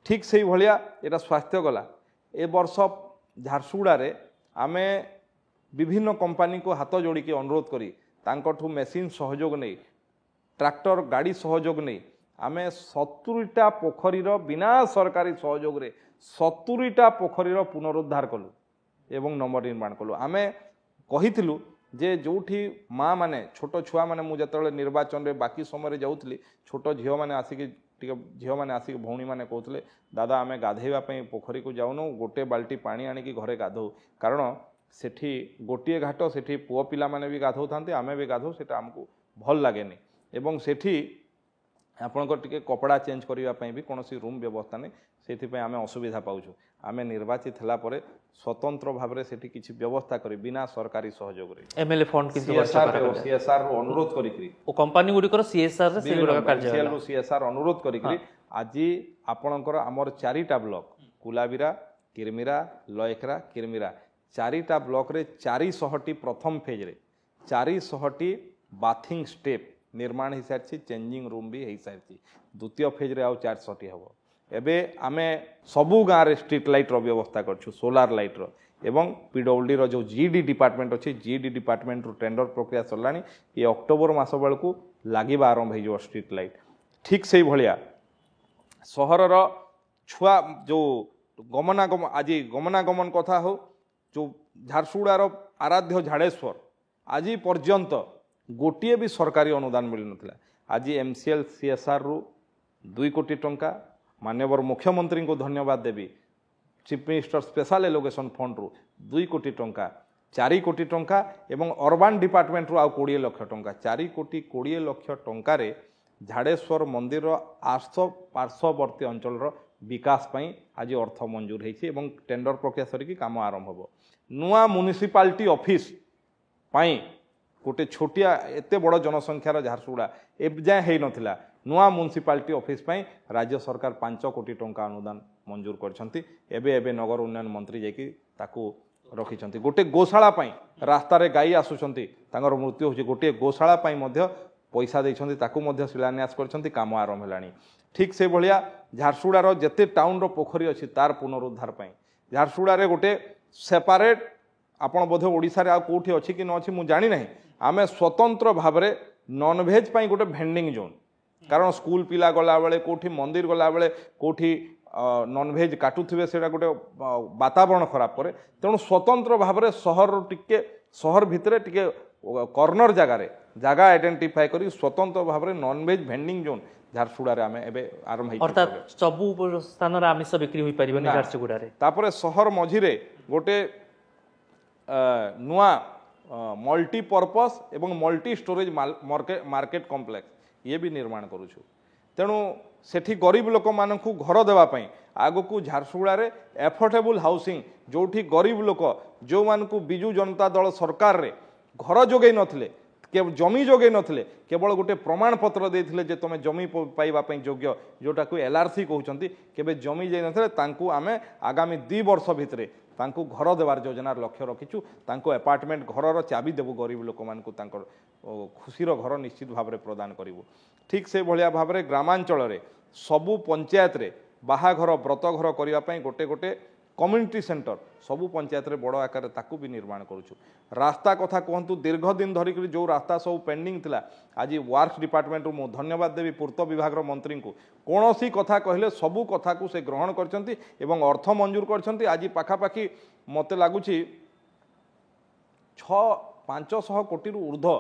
ठीक से भाया यहाँ स्वास्थ्य गला ए वर्ष झारसुगुड़ा रे आम विभिन्न कंपनी को हाथ जोड़ी अनुरोध करी तांकठू मेसीन सहयोग नहीं ट्रैक्टर गाड़ी सहयोग नहीं आम 70टा पोखरीर बिना सरकारी सहयोग रे 70टा पोखरीर पुनरुद्धार कलु एवं नंबर निर्माण कलु आम कहिथिलु जे जोठी माँ माने छोट छुआ माने मु जतले निर्वाचन रे बाकी समय जाऊथली छोट झियो माने आसिक झियो माने आसिक भौणी माने कहउतले दादा आमे गाधेवा पई पोखरी को जाउनु गोटे बाल्टी पानी आनिकी घरे गाधो कारण सेठी गोटिए घाट सेठी पुओ पिला माने भी गाधौ थांते आमे भी गाधौ सेटा हमको भल लागेनी एवं सेठी आपणकर टिके कपड़ा चेंज करने भी कौन रूम व्यवस्था नहीं से आम असुविधा पाचु आम निर्वाचित होला परे स्वतंत्र भाव में से किसी व्यवस्था करी बिना सरकारी सहयोग एमएलए फंड सीएसआर अनुरोध करी कंपनी गुड़िकर सीएसआर सीएसआर अनुरोध करी आज आपणकर आमर 4टा ब्लॉक कुलाबिरा किरमिरा लयखरा किरमिरा 4टा ब्लॉक रे 400टी प्रथम फेज रे 400टी बाथिंग स्टेप निर्माण हो सारी चेंजिंग रूम भी हो सारी द्वितीय फेज रे आउ 400टी हम एवं आम सबू गाँव में स्ट्रीट लाइट व्यवस्था करछु सोलार लाइट एवं पीडब्ल्यूडी रो जो जीडी डिपार्टमेंट अच्छी जीडी डिपार्टमेंट टेंडर प्रक्रिया चलानी ये अक्टोबर मास बेलू लगे आरंभ हो स्ट्रीट लाइट ठीक से भाया सहरर छुआ जो गमनागमन आज गमनागमन कथा हो जो झारसुगुड़ार आराध्य झाड़ेश्वर आज पर्यंत गोटे भी सरकारी अनुदान मिल नाला आज एमसीएल सीएसआर रु 2 कोटी टंका माननीय मुख्यमंत्री को धन्यवाद देवी chief minister special allocation fund रु 2 कोटी टंका 4 कोटी टंका एवं अर्बान डिपार्टमेंट रु 20 लाख टंका 4 कोटी 20 लाख टंका रे झाड़ेश्वर मंदिर पार्श्ववर्ती अंचल विकास पई आज अर्थ मंजूर होती टेंडर प्रक्रिया सरिकी काम आरंभ हो नुआ म्युनिसिपालिटी ऑफिस पई गोटे छोटिया एते बड़ जनसंख्यार झारसुगुड़ा एजाए हो नाला नुआ म्युनिसिपालिटी ऑफिस पई राज्य सरकार 5 कोटी टंका अनुदान मंजूर करछंती एबे नगर उन्नयन मंत्री जाकि ताकू रखिछंती गोटे गोशाला पई रास्ता रे गाई आसुछंती तांगर मृत्यु होछि गोटे गोशाला पई मध्य पैसा देइछंती ताकू मध्य शिलान्यास करछंती काम आरंभ हेलानी ठीक से भलिया झारसुगुड़ार जेते टाउन रो पोखरी अछि तार पुनरुद्धार पई झारसुगुड़ा रे गोटे सेपारेट आपण बोधे ओडिसा रे आ कोठी अछि कि न अछि मु जानि नाही आमे स्वतंत्र भाव में नॉनभेज पाई गोटे भेंडिंग जोन कारण स्कूल पिला गला बेले कोठी मंदिर गला बेले कोठी नॉनभेज काटुथिबे सेटा गोटे वातावरण खराब करे तेणु स्वतंत्र भाव में सहर भितर टिके कॉर्नर जगह आइडेंटिफाई करी स्वतंत्र भाव में नॉनभेज भेंडिंग जोन झारसुगुड़ा आम एबे आरंभ अर्थात सब स्थान आमिष बिक्री होई परिबो झारसुगुड़ा रे तापरे शहर मझिरे गोटे नुआ मल्टीपर्पस एवं मल्टी स्टोरेज मार्केट कॉम्प्लेक्स ये भी निर्माण करुछु तेणु सेठी गरीब लोक मानकु घर देवाई आगकू झारसुगुड़ा रे एफोर्डेबल हाउसिंग जोठी गरीब लोक जो मानकु बिजु जनता दल सरकार रे घर जोगै नथिले जमी जोगै नथिले केवल गोटे प्रमाणपत्र देथिले जे तुम जमी पाइबा योग्य जोटा को एलआरसी कहउचंती केबे जमी जाई नथिले तांकू आमे आगामी 2 वर्ष भितरे तांकू घर देवार योजनार लक्ष्य रखिचु तांको अपार्टमेंट घरर चाबी देबु गरीब लोक मानकु तांकर खुशीर घर निश्चित भाव में प्रदान करिवु। ठीक से भलिया भाव में ग्रामांचल रे सबु पंचायत रे बाहाघर व्रतघर करने गोटे गोटे कम्युनिटी सेंटर सबु पंचायत रे बड़ आकार ताकू भी निर्माण करूछु। रास्ता कथा कहतु दीर्घ दिन धरिक जो रास्ता सब पेंडिंग थिला आज वर्क्स डिपार्टमेंट मु धन्यवाद देवी पूर्त विभाग मंत्री को कौन सी कथा कहले सबू कथा को से ग्रहण करछंती एवं अर्थ मंजूर करछंती। आज पाखापाखि मते लागुची 500 कोटी ऊर्ध्व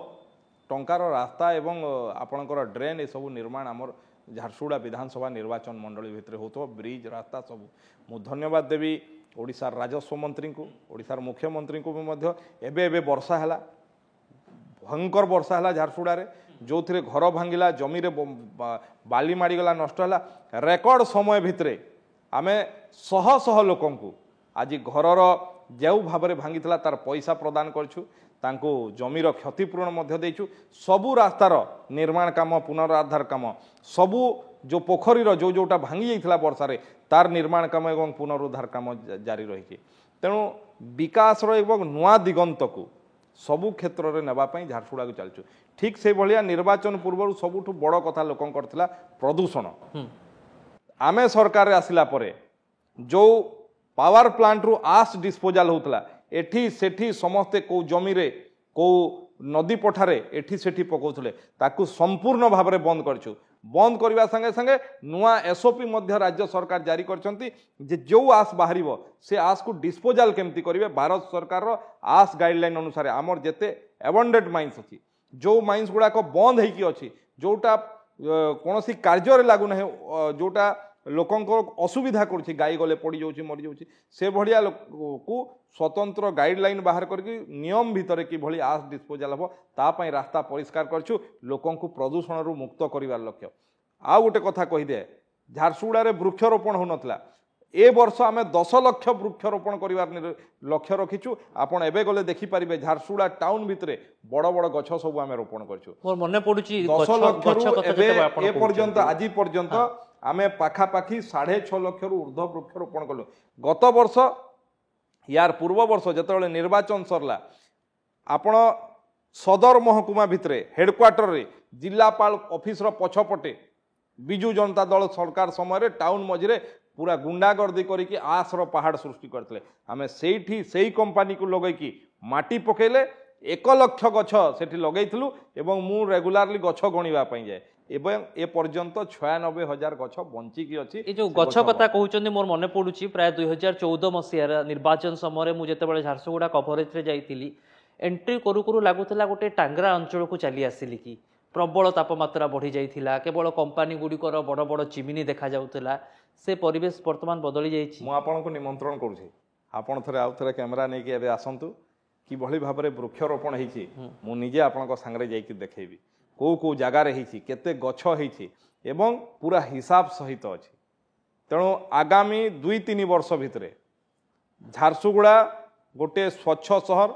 टंकार रास्ता एवं आपणकर ड्रेन ए सब निर्माण आमर झारसुगुड़ा विधानसभा निर्वाचन मंडली भितर हो ब्रिज रास्ता सब मु धन्यवाद देवी ओडिशार राजस्व मंत्री को ओडिशार मुख्यमंत्री को भी मध्य एबे वर्षा है भयंकर वर्षा है झारसुगुड़ा रे जो थे घर भांगिला जमी रे बाली माड़ीगला नष्ट है रेकर्ड समय भितरे आमे शह शह लोकंकु आज घरर जो भाव में भांगी तार पैसा प्रदान करछु तांको जमीर क्षतिपूरण मध्य देइछु सबु रास्तार निर्माण काम पुनरुद्धार काम सबु जो पोखरीर जो जोटा भांगी जाइथिला वर्षा रे तार निर्माण काम एवं पुनरुद्धार काम जारी रही तेणु विकासर एवं नुआ दिगंत को सबु क्षेत्र में नापी झारसुगुड़ा को चलचु। ठीक से भाया निर्वाचन पूर्व सबुठ बड़ कथा लोकंकर थिला प्रदूषण आमे सरकार आसिला परे जो पावर प्लांट रु आस डिस्पोजाल होतला एठी सेठी समस्ते को जमी रे को नदी पठारे एठी सेठी पकाउथले ताकू संपूर्ण भाव में बंद करछु। बंद करने संगे संगे नुआ एसओपी मध्य राज्य सरकार जारी करछंती जे जो आस बाहरिबो से आस को डिस्पोजाल केमती करिवे भारत सरकार रो आस गाइडलाइन अनुसार आमर जेते एबंडेंट माइंस अछि जो माइंस गुडा को बंद हेकी अछि जोटा कोनोसी कार्य रे लागु नै जोटा लोकंको असुविधा करुछि गाई गले पड़ी जाउछि मरि जाउछि से भलिया को स्वतंत्र गाइडलाइन बाहर करके नियम भितर कि भली आस डिस्पोजाल हम तापाई रास्ता परिष्कार करछु लोकंको प्रदूषण रु मुक्त करिवार लक्ष्य। आ गोटे कथा कहि दे झारसुगुड़ा रे वृक्षरोपण हो नथला ए वर्ष आमे 10 लाख वृक्षरोपण करिवार लक्ष्य रखिछु। आपण एबे गले देखि परिबे झारसुगुड़ा टाउन भितरे बड़ बड़ गछ सब आमे रोपण करछु। मोर मने पडुची 10 लाख एबे ए पर्यंत आजि पर्यंत आमे पाखापाखि 6.5 लाख ऊर्ध्व वृक्षरोपण कलु। गत वर्ष यार पूर्व वर्ष जिते निर्वाचन सरला आपण सदर महकुमा भितरे हेडक्वार्टर रे जिलापाल ऑफिस रो पछपटे बिजु जनता दल सरकार समय टाउन मझिरे पूरा गुंडागर्दी करके आसर पहाड़ सृष्टि करते आमे सेठी सेही कंपनी को लगैकी माटी पकेले 1 लाख गछ सेठी लगैथिलु एवं मु रेगुलारली गछ गणिबा पई जाए एवं ए पर्यंत 96,000 गछ बंचिकी अछि। ए जो गछ कथा कहउचंदी मोर मने पडुची प्राय 2014 मसिया निर्वाचन समय मु जेतेबेले झारसुगुड़ा कवरेज रे जाइतिली एंट्री करू करू लागुतला गोटे टांगरा अंचल को चली आसिली कि प्रबल तापमात्रा बढ़ी जाइथिला केवल कंपनी गुड़िकर बड़ बड़ चिमिनी देखा जाउतला से परिवेश वर्तमान बदली जाइछि। मु आपन को निमंत्रण करूछि आपन थरे आउ थरे कैमरा नै कि एबे आसंतु कि भली भाव में वृक्षरोपण होइछि मु निजे आपन को संगरे जाई कि देखैबी को को जगह रे होइछि केते गछ होइछि एवं पूरा हिसाब सहित अछि। तेणु आगामी 2-3 वर्ष भितरे झारसुगुड़ा गोटे स्वच्छ शहर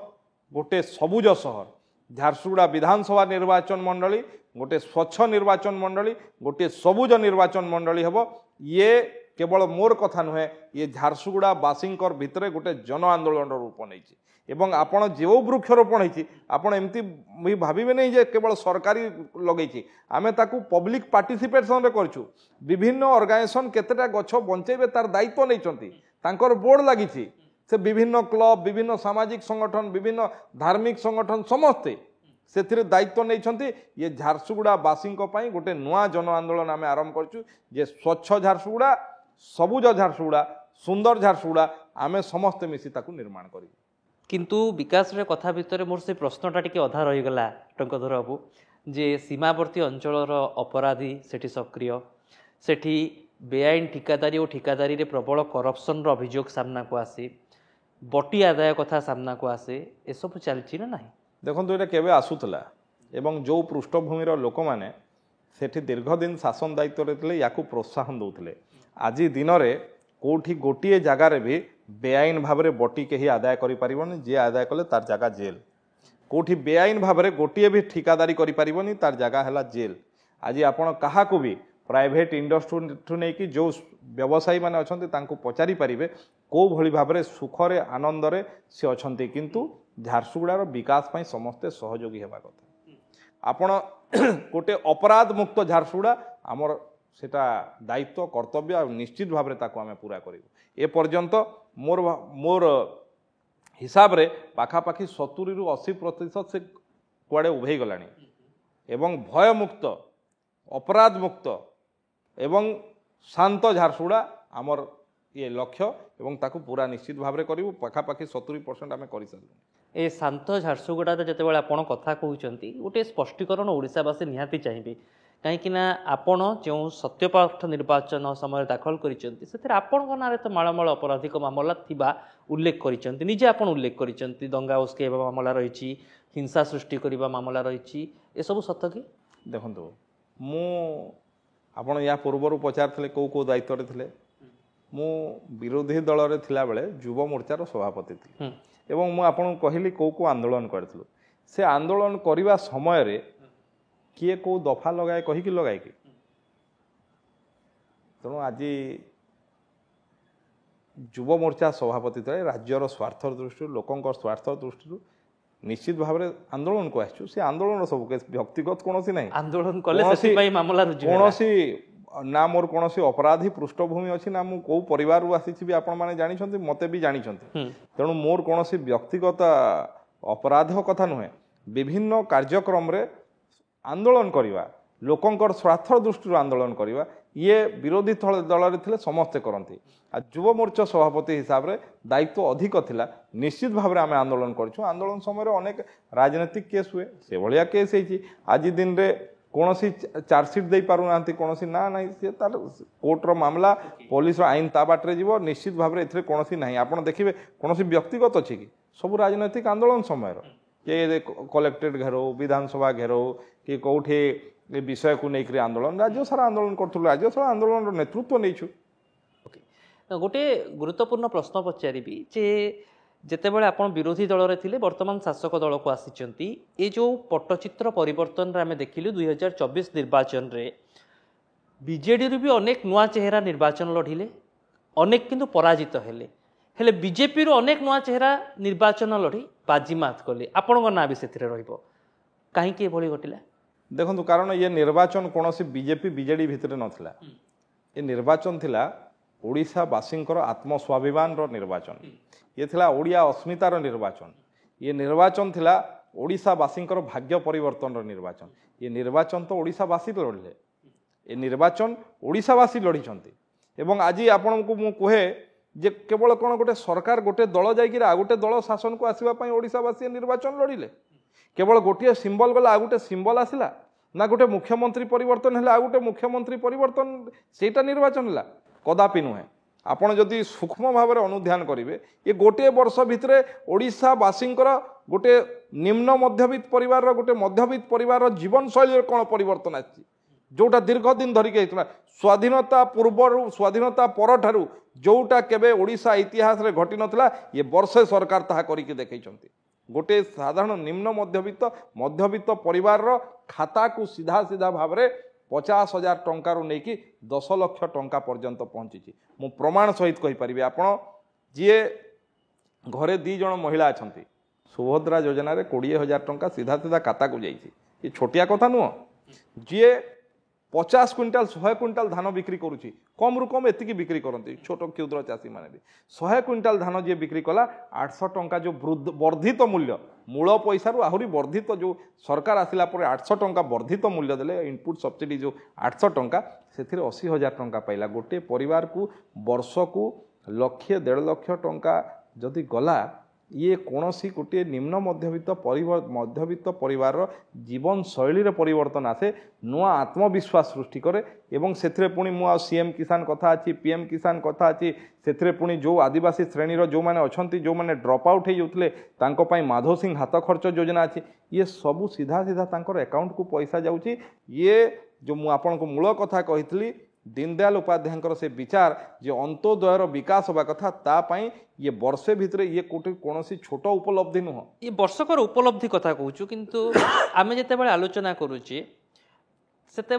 गोटे सबुज शहर झारसुगुड़ा विधानसभा निर्वाचन मंडली गोटे स्वच्छ निर्वाचन मंडली गोटे सबुज निर्वाचन मंडली हेबो। ये केवल मोर कथा नुहे ये झारसुगुड़ा बासिंकर भितरे गोटे जन आंदोलन रूप नहीं एवं आपण जो वृक्षरोपण होती आपण एमती भी भाविबे नहीं जे केवल सरकारी लगेछि आमे ताकू पब्लिक पार्टिसिपेशन रे करछु विभिन्न ऑर्गेनाइजेशन केतेटा गछ बंचेबे तार दायित्व नैचंती तांकर बोर्ड लागिछि से विभिन्न क्लब विभिन्न सामाजिक संगठन विभिन्न धार्मिक संगठन समस्ते से दायित्व नहीं ये झारसुगुड़ा बासींको पई गोटे नुआ जन आंदोलन आमे आरंभ करछु जे स्वच्छ झारसुगुड़ा सबुज झारसुगुड़ा सुंदर झारसुगुड़ा आमे समस्ते मिसी ताकू निर्माण करिबु। किंतु विकास रे कथा भितर मोर से प्रश्नटा टिके अधा रही गला टंकधर बाबू जे सीमावर्ती अंचलर अपराधी सेठी सक्रिय सेठी बेआईन ठिकादारी और ठिकादारी रे प्रबल करप्शन रो अभियोग सामना को आसे बटी आदाय कथा सामना को आसे ए सब चलछि ना नहीं। देखो ये केवे आसूला एवं जो पृष्ठभूमिर लोक मैंने सेठी दीर्घ दिन शासन दायित्व थे या प्रोत्साहन दौले आज दिन में कौटी गोटे जगार भी बेआईन भाव में बटी कहीं आदाय कर जी आदाय कले तार जगह जेल कौटी बेआईन भाव में गोटे भी ठिकादारी कर तार जगह है जेल आज आपण क्या भी प्राइवेट इंडस्ट्री ठू नहीं जो व्यवसायी मैंने अच्छा पचारि पारे कौ भली भाव में सुखरे आनंदरे सी अच्छा किंतु झारसुगुड़ार विकास पाई समस्ते सहयोगी होगा कथा आपण गोटे अपराध मुक्त झारसुगुड़ा आमर सेटा दायित्व कर्तव्य आ निश्चित भाव में आम पूरा करूँ ए पर्यंत मोर मोर हिसाब रे पाखापाखि 70 ରୁ 80% से कुआड़े उभे गलानी एवं भय मुक्त अपराध मुक्त एवं शांत झारसुगुड़ा आमर ये लक्ष्य एवं ताकू पूरा निश्चित भाव में करूँ पाखापाखि 70% आम कर सारे ए शांत झारसुगुड़ा जितेबाला आपण कथा कहते गोटे स्पष्टीकरण ओडिशावासी निहाती चाहिए कहीं आपण जो सत्यपाठ निर्वाचन समय दाखल कर ना तो मालमाल अपराधिक मामला थिबा उल्लेख कर निजे आपण उल्लेख कर दंगा उस्केबा मामला रही हिंसा सृष्टि करने मामला रही ए सब सत कि देखो मु आपण या पूर्वर पचार कौ कौ दायित्व थे मु विरोधी दल रे थिला बेले युव मोर्चार सभापति थी एवं मु आपन कहली कौ कौ आंदोलन करथिलु से आंदोलन करने समय रे किए कौ दफा लगाए कहीकि लगाए कि तेणु आज युव मोर्चा सभापति थे राज्यर स्वार्थ दृष्टि लोकंर स्वार्थ दृष्टि निश्चित भाव में आंदोलन को आसु से आंदोलन सब व्यक्तिगत कौन ना आंदोलन कले मामला कौन ना मोर कौन अपराधी पृष्ठभूमि अच्छी ना मु कौ परिवार आसी आपण मैंने जानी मते भी जानी तेणु मोर कौन व्यक्तिगत अपराध कथा नुहे विभिन्न कार्यक्रम रे आंदोलन करवा लोकंर स्वार्थ दृष्टि आंदोलन करवा ये विरोधी दल थे समस्ते करती आ युव मोर्चा सभापति हिसाब से दायित्व अधिक थिला निश्चित भाव में आम आंदोलन करूँ आंदोलन समय अनेक राजनीतिक केस हुए से भाया केस है आज दिन में कौन चार्जसीट दे पारना कौन ना ना सी तार कोर्टर मामला पुलिस आईन ता बाटे जीव निश्चित भाव में ए कौन ना आप देखिए कौन व्यक्तिगत अच्छी कि सब राजनैतिक आंदोलन समय किए कलेक्टेड घेरो विधानसभा घेरो कि कौटे विषय को लेकर आंदोलन राज्य सारा आंदोलन करूँ राज्य सारा आंदोलन नेतृत्व नहीं गोटे गुरुत्वपूर्ण प्रश्न पचारि जे जितेबाला आपण विरोधी दल रे थिले वर्तमान शासक दल को आसी ये जो पट्टचित्र परिवर्तन आम देखिलु 2024 निर्वाचन रे बीजेडी रू भी अनेक नुआ चेहरा निर्वाचन लढ़िले अनेक किंतु पराजित हेले बीजेपी रू अनेक नुआ चेहरा निर्वाचन लढ़ी बाजीमात कले आपण ना भी से कहीं घटिला देखो कारण ये निर्वाचन कौन बीजेपी बीजेडी भितर नथिला ये निर्वाचन थिला ओडिशावासींकर आत्मस्वाभिमान निर्वाचन ये थिला ओडिया अस्मितार निर्वाचन ये निर्वाचन थिला ओडिशावासींकर भाग्य परिवर्तन निर्वाचन ये निर्वाचन तो ओडिशावासी लड़िले ये निर्वाचन ओडिशावासी लड़ी एवं आज आपण को मु कहे जे केवल कौन गोटे सरकार गोटे दल जाइए आ गोटे दल शासन को आसवाई ओडिशावासी निर्वाचन लड़िले केवल गोटे सिंबल गला आ गोटे सिंबल आसला ना गोटे मुख्यमंत्री परिवर्तन है आ गोटे मुख्यमंत्री परिवर्तन सेटा निर्वाचन है कदापि नुहे आपण जदि सूक्ष्म भाव में अनुध्यान करेंगे ये गोटे वर्ष भितर ओडिशावासींकर गोटे निम्न मध्यवित्त परिवार गोटे मध्यवित्त परिवार जीवन शैली कौन परिवर्तन आछि जोटा दीर्घ दिन धरिक स्वाधीनता पूर्व स्वाधीनता पर ठारू जोटा केबे ओडिशा इतिहास रे घटी नथिला ये वर्षे सरकार ताहा करिके देखैछंती गोटे साधारण निम्न मध्यवित्त परिवार खाता को सीधा सीधा भाव में 50,000 टंकार नहीं कि 10 लाख टंका पर्यंत पहुँची मु प्रमाण सहित कहीपरि आप जी घरे 2 जन महिला अच्छा सुभद्रा योजना रे 20,000 टंका सीधा सीधा खाता को जाइए ये छोटिया कथा नुह जी 50 क्विंटाल 100 क्विंटाल धान बिक्री करुच्ची कम रु कम एतिकी बिक्री करती छोट क्षुद्र चाषी मैंने भी 100 क्विंटाल धान जी बिक्री कला 800 टंका जो वर्धित मूल्य मूल पैसा रू आहरी वर्धित जो सरकार आसिला पर 800 टंका वर्धित मूल्य देले इनपुट सब्सिडी जो 800 टंका से 80,000 टंका पाइला गोटे परिवार को वर्ष को 1,00,000 1.5 लाख टंका जदि गला ये कौन सी गोटे निम्न मध्यवित्त परिवार जीवन शैली रे परिवर्तन आसे नुआ आत्मविश्वास सृष्टि करे एवं से पुणी मु सीएम किसान कथा अच्छी पीएम किसान कथा अच्छी से पुणी जो आदिवासी श्रेणी जो मैंने अच्छा जो मैंने ड्रॉप आउट हो जाते माधव सिंह हाथ खर्च योजना अच्छी ये सबू सीधा सीधा तांकर अकाउंट को पैसा जाऊँगी ये जो मु आपनको मूल कथा कही दीनदयाल उपाध्याय से विचार जे अंत्योदयर विकास होगा कथा तापाई ये वर्षे भितर ये कौन छोट उपलब्धि नुह ये वर्षकर उपलब्धि कथा कहूँ किंतु आम जिते आलोचना करुचे से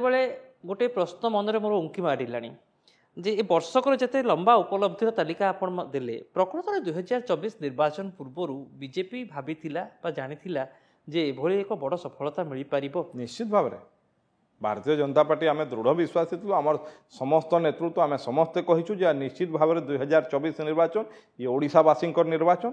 गोटे प्रश्न मनरे मोर उंकी मारिला जे ए वर्षकर जिते लंबा उपलब्धिर तालिका आपण देले प्रकृत में 2024 निर्वाचन पूर्व बीजेपी भाभी जानी जे एभली एक बड़ सफलता मिल पार निश्चित भाव में भारतीय जनता पार्टी आम दृढ़ विश्वासी थी आम समस्त नेतृत्व आम समस्ते कहीचु जे निश्चित भाव में 2024 निर्वाचन ये ओडिशावासी निर्वाचन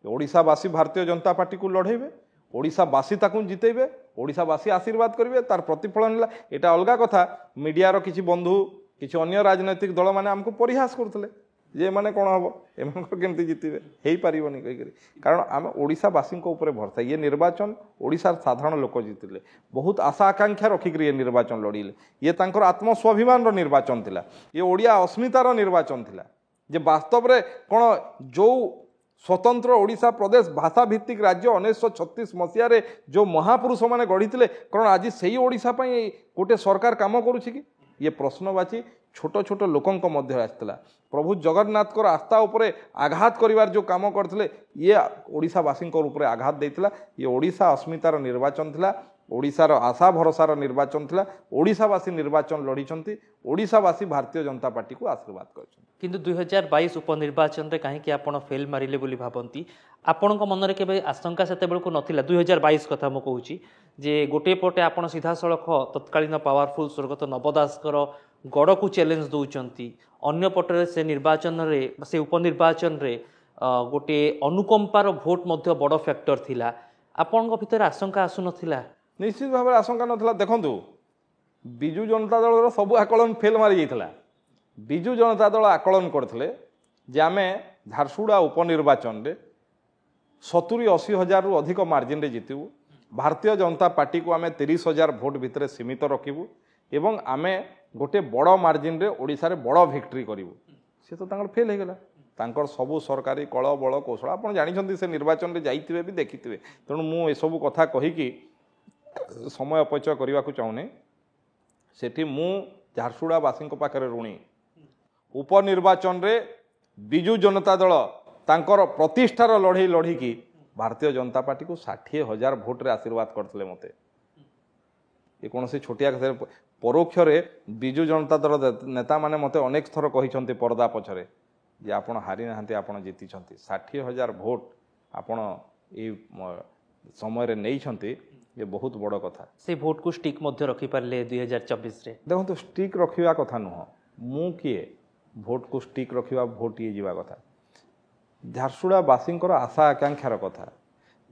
ओडिशावासी भारतीय जनता पार्टी को लड़ेबे ओडिशावासी ताकू जितेबे ओडिशावासी आशीर्वाद करेंगे तार प्रतिफलन एटा अलग कथा मीडिया किसी बंधु किसी अन्य राजनैतिक दल मैंने आमको परिहास करते जे माने कौन हम एम केमती जितबे हो पारनि कहीकि कारण आम ओडिशावासी भरसा ये निर्वाचन ओडिशार साधारण लोक जितले बहुत आशा आकांक्षा रखिक ये निर्वाचन लड़िले ये तांकर आत्मस्वाभिमान निर्वाचन थिला ये ओडिया अस्मितार निर्वाचन थिला जे वास्तव में कौन जो स्वतंत्र ओडिशा प्रदेश भाषा भित्तिक राज्य 1936 मसीह जो महापुरुष मैंने गढ़ी कौन आज से ओडिशा गोटे सरकार काम करुच्ची कि ये प्रश्नवाची छोट छोट लोकों मध्य आसला प्रभु जगन्नाथ आस्था उपरे आघात करिवार जो काम करते ये ओडिशावासी उपरे आघात देता ये ओडिशा अस्मितार निर्वाचन थिला ओडिशार आशा भरोसार निर्वाचन थिला ओडिशावासी निर्वाचन लड़ीचंती ओडिशावासी भारतीय जनता पार्टी को आशीर्वाद करछंती किंतु 2022 उपनिर्वाचन रे काहे कि आपण फेल मारिले बोली भाबंती आपण मन रे केबे आशंका सेते बेलको नथिला 2022 कथा मो कहूची जे गोटे पटे आपण सीधा सड़क तत्कालीन पावरफुल स्वर्गत नवदासकर गड़ को चैलेंज दौरान अन्य पटरे से निर्वाचन रे से उपनिर्वाचन रे गोटे अनुकंपार भोट मध्य बड़ फैक्टर थिला आपण भीतर आशंका आसु नथिला निश्चित भाव में आशंका नाला देखूँ विजु जनता दल सबू आकलन फेल मारी जाता विजु जनता दल आकलन करते जे आम झारसुगुड़ा उपनिर्वाचन रे 70-80 हजार रु अधिक मार्जिन रे जीतबू भारतीय जनता पार्टी को आम 30,000 भोट भितर सीमित रखिबू एवं आम गोटे बड़ मार्जिन रे ओडिशा रे बड़ विक्ट्री करूँ सी तो फेल हो गला तांकर सबू सरकारी कल बल कौशल आप जानते से निर्वाचन रे जाइथिबे भी देखिथिबे तेणु मु ए सब कथा कहीकि समय अपचय करने को चाहूनी सेठी मु झारसुगुड़ावासी पाखे ऋणी उपनिर्वाचन रे विजु जनता दल तांकर प्रतिष्ठार लड़ई लड़ीकी भारतीय जनता पार्टी को 60,000 भोट रे आशीर्वाद करते मते ये कौन से छोटिया परोक्ष विजु जनता दल नेता माने मते अनेक थर कही पर्दा पछरे जे आपण हारी नाहांती आपण जीति 60,000 भोट आपण ए समय रे नहीं छंती ये बहुत बड़ कथा से भोट को स्टिक मध्य रखी पारे 2024 रे देखो तो स्टिक रखा कथा नुह मु किए भोट को स्टिक रखा भोट ये जावा कथा झारसुगुड़ावासी आशा आकांक्षार कथा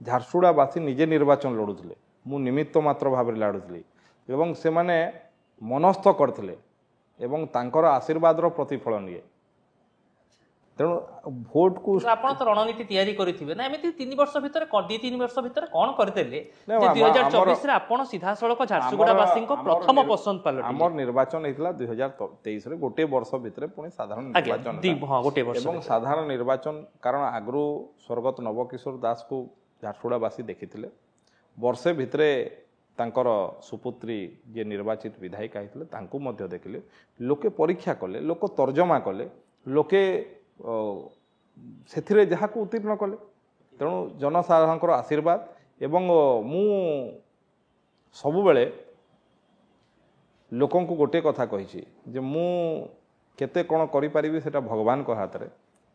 झारसुगुड़ावासी निजे निर्वाचन लड़ुले मु निमित्त मात्र भाव लड़ुली एवं से माने मनस्थ करते एवं तांकर आशीर्वाद प्रतिफलन ये तेणु भोट को आपण तो रणनीति तैयारी करिथिबे ना एमिति 3 वर्ष भितर 3 वर्ष भितर कोन करतेले जे 2024 रे आपण सीधा सड़क झारसुगुड़ावासी को प्रथम पसंद पाले हमर निर्वाचन हेतला 2023 रे गोटे वर्ष भितर पुनी साधारण निर्वाचन हां गोटे वर्ष एवं साधारण निर्वाचन कारण आगरु स्वर्गत नवकिशोर दास को झारसुगुड़ावासी देखिथिले वर्षे भितरे तांकर सुपुत्री जे निर्वाचित विधायिका हेतले तांको मध्य देखिले लोके परीक्षा कले लोक तर्जमा कले लोके से जहाँ को उत्तीर्ण कले तेणु जनसाधारण आशीर्वाद एवं मु सबुबले लोकों को गोटे कथा कही जे मु केते कौन करि सेटा भगवान को हाथ रे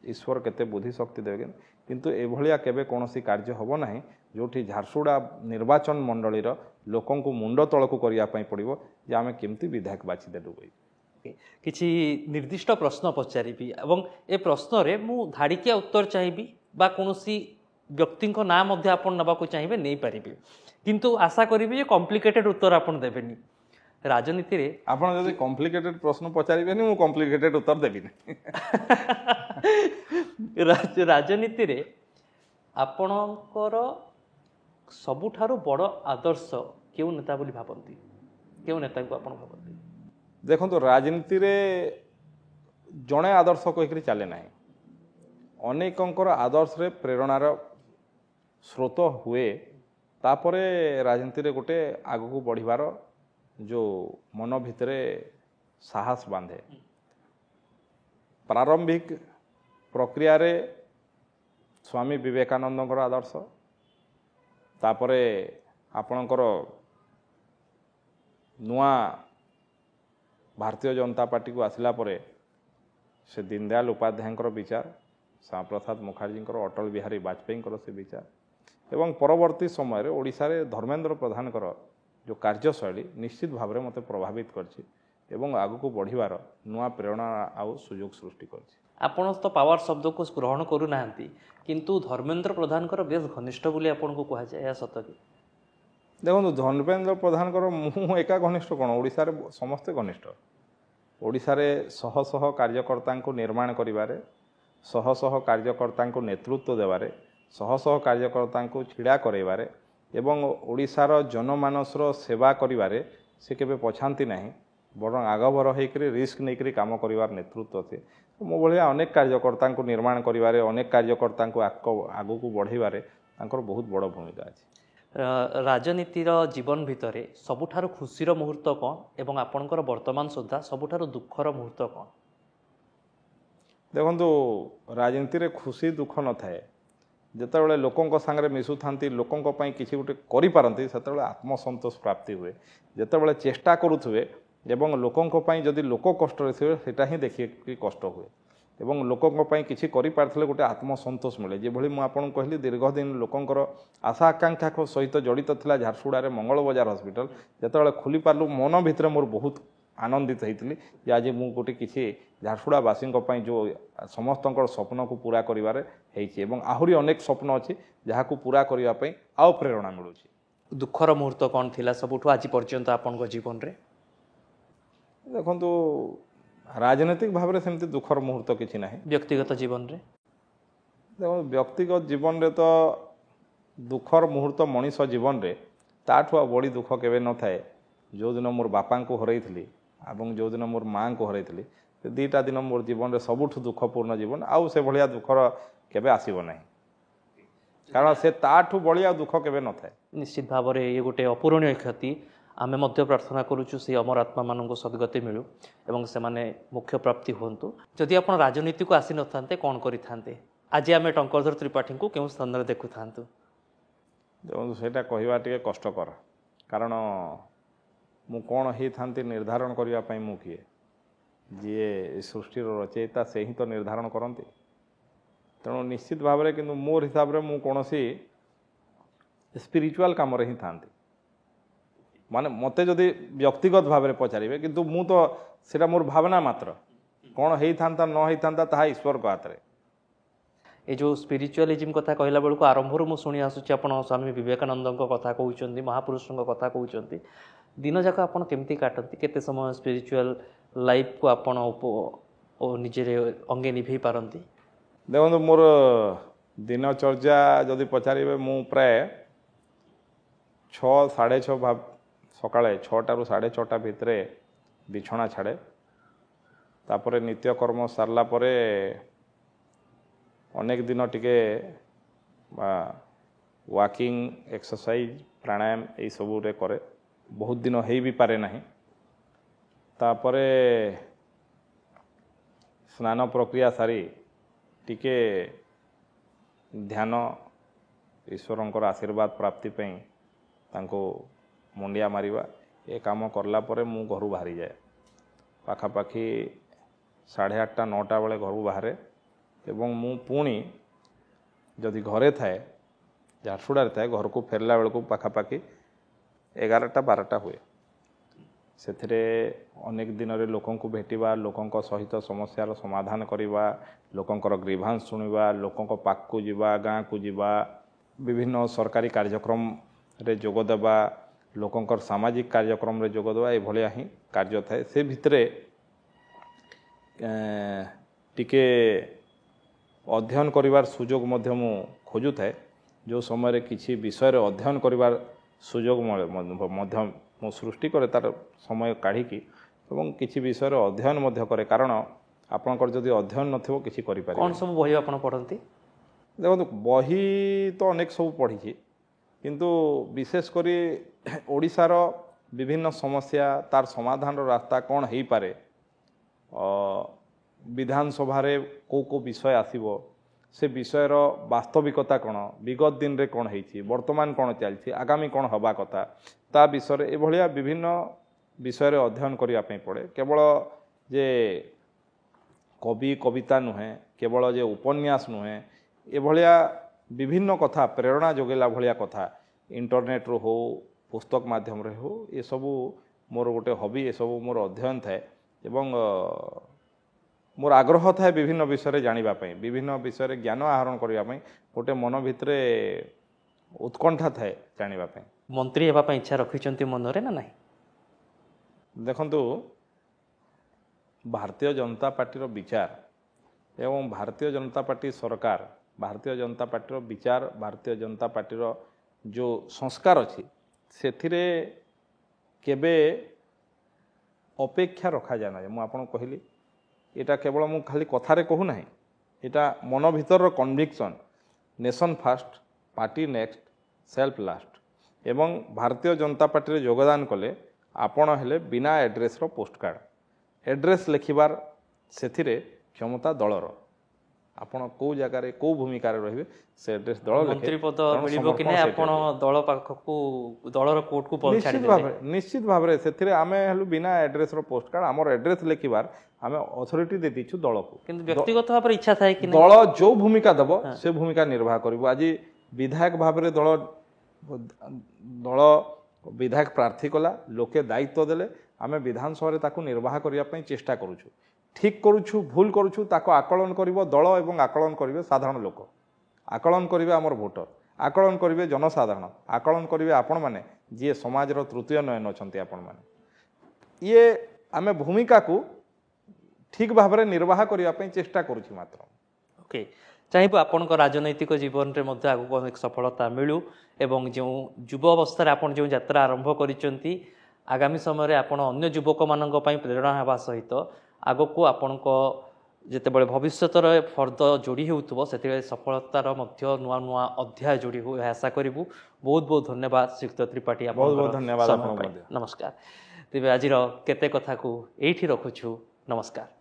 ईश्वर केते बुद्धि शक्ति देवे किंतु एभलिया केबे कौनसी कार्य हबो नाही जोठी झारसुगुड़ा निर्वाचन मंडलीर लोकों को मुंड तल को करिया पई पड़िबो जे आमे केमती विधायक बाछि देलु किछि निर्दिष्ट प्रश्न पचारिबी एवं ए प्रश्न रे मु धाड़िकिया उत्तर चाहिबी बा कोनोसी व्यक्ति को नाम मध्य आपण नबा को चाहिबे नहीं पारिबे किंतु आशा करिबी जे कॉम्प्लिकेटेड उत्तर आपण देबेनी राजनीति रे आपण जदि कॉम्प्लिकेटेड प्रश्न पचारिबेनी मु कॉम्प्लिकेटेड उत्तर देबी राजनीति रे आपणकर सबुठारु बड़ आदर्श केउ नेता बोली भाबंती केउ नेता को आपण भाबंती देखो तो राजनीति रे जड़े आदर्श कहीकि चले ना अनेकंकर आदर्श रे प्रेरणार स्रोत हुए तापरे राजनीति रे गोटे आगु को बढ़िबार जो मन भितर साहस बांधे प्रारंभिक प्रक्रिया रे स्वामी विवेकानंद आदर्श तापरे आपणकर नुआ भारतीय जनता पार्टी को आसला परे से दीनदयाल उपाध्याय विचार श्यामा प्रसाद मुखर्जी अटल बिहारी वाजपेयी से विचार एवं परवर्ती समय रे ओडिशा रे धर्मेंद्र प्रधान जो कार्यशैली निश्चित भाव में मत प्रभावित करछि एवं आगु बढ़िवार नुआ प्रेरणा आउ सुजोग सृष्टि करछि। आपण तो पावर शब्द को ग्रहण करू नाहंती किंतु धर्मेंद्र प्रधान बेस घनिष्ठ बोली आपण को कहा जाए सत कि देखो धर्मेंद्र प्रधान मु एका घनिष्ठ कौन ओडिशा रे समस्ते घनिष्ठ ओडिशा रे शह शह कार्यकर्ता को निर्माण करिवारे शह शह कार्यकर्ता को नेतृत्व देवारे शह शह कार्यकर्ता को छिड़ा करैबारे एवं ओडिशार जनमानसर सेवा करिवारे से केबे पछांती नहीं बरं आगभर होकर रिस्क नहीं काम करिवार नेतृत्व से मो भाया अनेक कार्यकर्ता को निर्माण करिवारे अनेक कार्यकर्ता को आगु को बढ़ाइबारे तांकर बहुत बड़ भूमिका अछि। राजनीतिर जीवन भितर सबुठारु खुशीर मुहूर्त कौन एवं आपणकर वर्तमान सुधा सबुठारु दुखर मुहूर्त कौन? देखो राजनीति रे खुशी दुख न थाए जितेबाला लोकों सांगे मिशुता लोकों किसी गोटे करें से आत्मसंतोष प्राप्ति हुए जितेबाला चेष्टा करुवे एवं लोकों जदि लोक कष्ट सेटा ही देखिए कष्ट हुए एवं लोकों किसी करें गोटे आत्मसंतोष मिले जो मुझे कहली दीर्घ दिन लोकंर आशा आकांक्षा सहित जड़ित था झारसुगुड़ा मंगल बजार हॉस्पिटल जितेबाला खोली पार्लु मन भितर मोर बहुत आनंदित होती आज मु गोटे किसी झारसुगुड़ावासी जो समस्त स्वप्न को पूरा करिवारे एवं आहरी अनेक स्वप्न अच्छी जहाँ को पूरा करने आउ प्रेरणा मिलूँ। दुखर मुहूर्त कौन थिला सबुठु आज पर्यंत आपण जीवन रे? देखो राजनीतिक भाव में सेमती दुखर मुहूर्त किसी ना व्यक्तिगत जीवन रे देखो व्यक्तिगत जीवन रे तो दुखर मुहूर्त मनीष जीवन रे ताठू बड़ी दुख केवे न थाए जो दिन मोर बापा को हरई और जो दिन मोर माँ को हरई दीटा दिन मोर जीवन रे सबुठ दुखपूर्ण जीवन आउ से भलिया दुखर केबे आसीबो नहीं कारण से ताठू बलिया दुख केबे न थाए। निश्चित भाव में ये गोटे अपूरणीय क्षति आमे मध्य प्रार्थना करुचु से अमर आत्मा मान सद्गति मिलू एवं से माने मुख्य प्राप्ति होंतु। जदि आप राजनीति को आसी नथांते कौन करिथांते आज आमे टंकरधर त्रिपाठी को केउ स्थान रे देखु थांतु? सेटा कहवा टिके कष्टकर कारण मु कौन ही थांती निर्धारण करने पाई मु किए जी सृष्टि रचयिता से ही तो निर्धारण करती तेणु निश्चित भाव में किंतु मोर हिसाब से मु कौन सी स्पिरिचुआल काम रे ही थांती माने मते जदि व्यक्तिगत भाव में पचारे किंतु मु तो सेटा मोर भावना मात्र कौन ही थांता न ही थांता ताहा ईश्वर को हाथ रे। ये जो स्पिरिचुअलिज्म कथा कहला बेलू आरंभ मु शुणी आसुची आपण स्वामी विवेकानंद कथा कहउचंती महापुरुषों कथा कहउचंती दिन जाक आपण केमती काटती केते समय स्पिरिचुअल लाइफ को आपण निजे अंगे निभे पारती? देखो मोर दिनचर्या जदि पचारे मु प्राय 6 साढ़े 6 भाव सकाळे 6टा रु 6:30 भितर बिछना छाड़े तापर नित्यकर्म सारला परे अनेक दिन टिके वाकिंग एक्सरसाइज प्राणायाम यही सबू रे करे बहुत दिन हो भी पारे नहीं तापरे स्नान प्रक्रिया सारी टिके ध्यान ईश्वरंकर आशीर्वाद प्राप्ति पई तांको मुंडिया मारिबा ए काम करला परे मु घरु बाहरी जाए पाखापाखि 8:30 9टा बेले घरु बाहरे एवं मु पुणी जदि घरे थाए झारसुगुड़ा थाए घर को फेरला बेलू पाखापाखि 11टा 12टा हुए से अनेक दिन रे लोकों को भेटिबा लोकों सहित समस्यार समाधान करिबा लोकोंकर ग्रीभांस शुणिबा लोकों पाक को जिबा गाँ को जिबा विभिन्न सरकारी कार्यक्रम रे जोग देबा लोकोंकर सामाजिक कार्यक्रम रे जोग देबा ए भलिया ही कार्य थाए से भितरे टिके अध्ययन करिवार सुजोग मध्य मु खोजु थाए जो समय किसी विषय रे अध्ययन करिवार सुजोग मध्य मु सृष्टि करे तार समय काढ़ी एवं किसी विषय रे अध्ययन मध्य करे कारण आपनकर जदि अध्ययन नथिबो किसी करि पारे कोन सब बही आपण पढंती? देखो बही तो अनेक सब पढ़ी किंतु विशेष करी ओडिशार विभिन्न समस्या तार समाधान रास्ता कौन हो पारे विधानसभा को विषय आसीबो से विषयर वास्तविकता कौन विगत दिन रे कौन होती वर्तमान कौन चलती आगामी कौन हवा कथा ता विषय एभलिया विभिन्न विषय अध्ययन करने पड़े केवल जे कवि कविता नुहे केवल जे उपन्यास नुहे एभलिया विभिन्न कथा प्रेरणा जोगेला भलिया कथा इंटरनेट रो हो पुस्तक माध्यम रे हो ये सबू मोर गोटे हबी ये सबू मोर अध्ययन थाए एवं मोर आग्रह थाए विभिन्न विषय जानापी विभिन्न विषय ज्ञान आहरण करने गोटे मन भितर उत्कंठा थाए जानापी मंत्री होगा इच्छा रखिंट मनरे ना नहीं देखंतु भारतीय जनता पार्टी रो विचार एवं भारतीय जनता पार्टी सरकार भारतीय जनता पार्टी रो विचार भारतीय जनता पार्टी रो जो संस्कार अच्छी से केबे अपेक्षा रखा जाए ना मुझे कहली यहाँ केवल मु खाली कथारे कहूना यहाँ मन भीतर conviction nation fast party next self last एवं भारतीय जनता पार्टी रे योगदान कले आपण हेले बिना एड्रेस रो पोस्ट कार्ड एड्रेस लिखिबार सेथिरे क्षमता दलर आपण को जगार को भूमिका रहिबे से एड्रेस दल मंत्री पद मिलिबो कि नै आपण दल पाखकू दलर कोर्ट को पहुंचा निश्चित भाव से आमे हेलु बिना एड्रेस रो पोस्ट कार्ड हमर एड्रेस लिखिबार आमे अथॉरिटी दे दिछु दल को किंतु व्यक्तिगत भाव इच्छा थाए कि दल जो भूमिका दबो से भूमिका निर्वाह करबो आज विधायक भाव रे दल दल विधायक प्रार्थी कला लोके दायित्व देले आमे विधानसभा रे ताकू निर्वाह करिया पई चेष्टा करूछु ठीक करूछु भूल करूछु ताको आकलन करिवो दल एवं आकलन करिवे साधारण लोक आकलन करिवे हमर भोटर आकलन करिवे जनसाधारण आकलन करिवे आपण माने जे समाज रो तृतीय नयन अछंती आपण माने ये आमे भूमिका को ठीक भाव में निर्वाह करने चेष्टा करुछि मात्र ओके चाहिए आपण राजनैतिक जीवन में मध्य आगु अनेक सफलता मिलू एवं जो युव अवस्था आपन जो यात्रा आरंभ करिसेंती आगामी समय आपण अन्य युवक मानक पई प्रेरणा हेबा सहित आगो को आपण जितेबाला भविष्य फर्द जोड़ी होउथबो सेते सफलतार मध्य नुआ नुआ अध्याय जोड़ी हो आशा करिवु बहुत बहुत धन्यवाद श्रीयुक्त त्रिपाठी बहुत बहुत धन्यवाद नमस्कार तेज आज केते कथा को एठी रखुछु नमस्कार।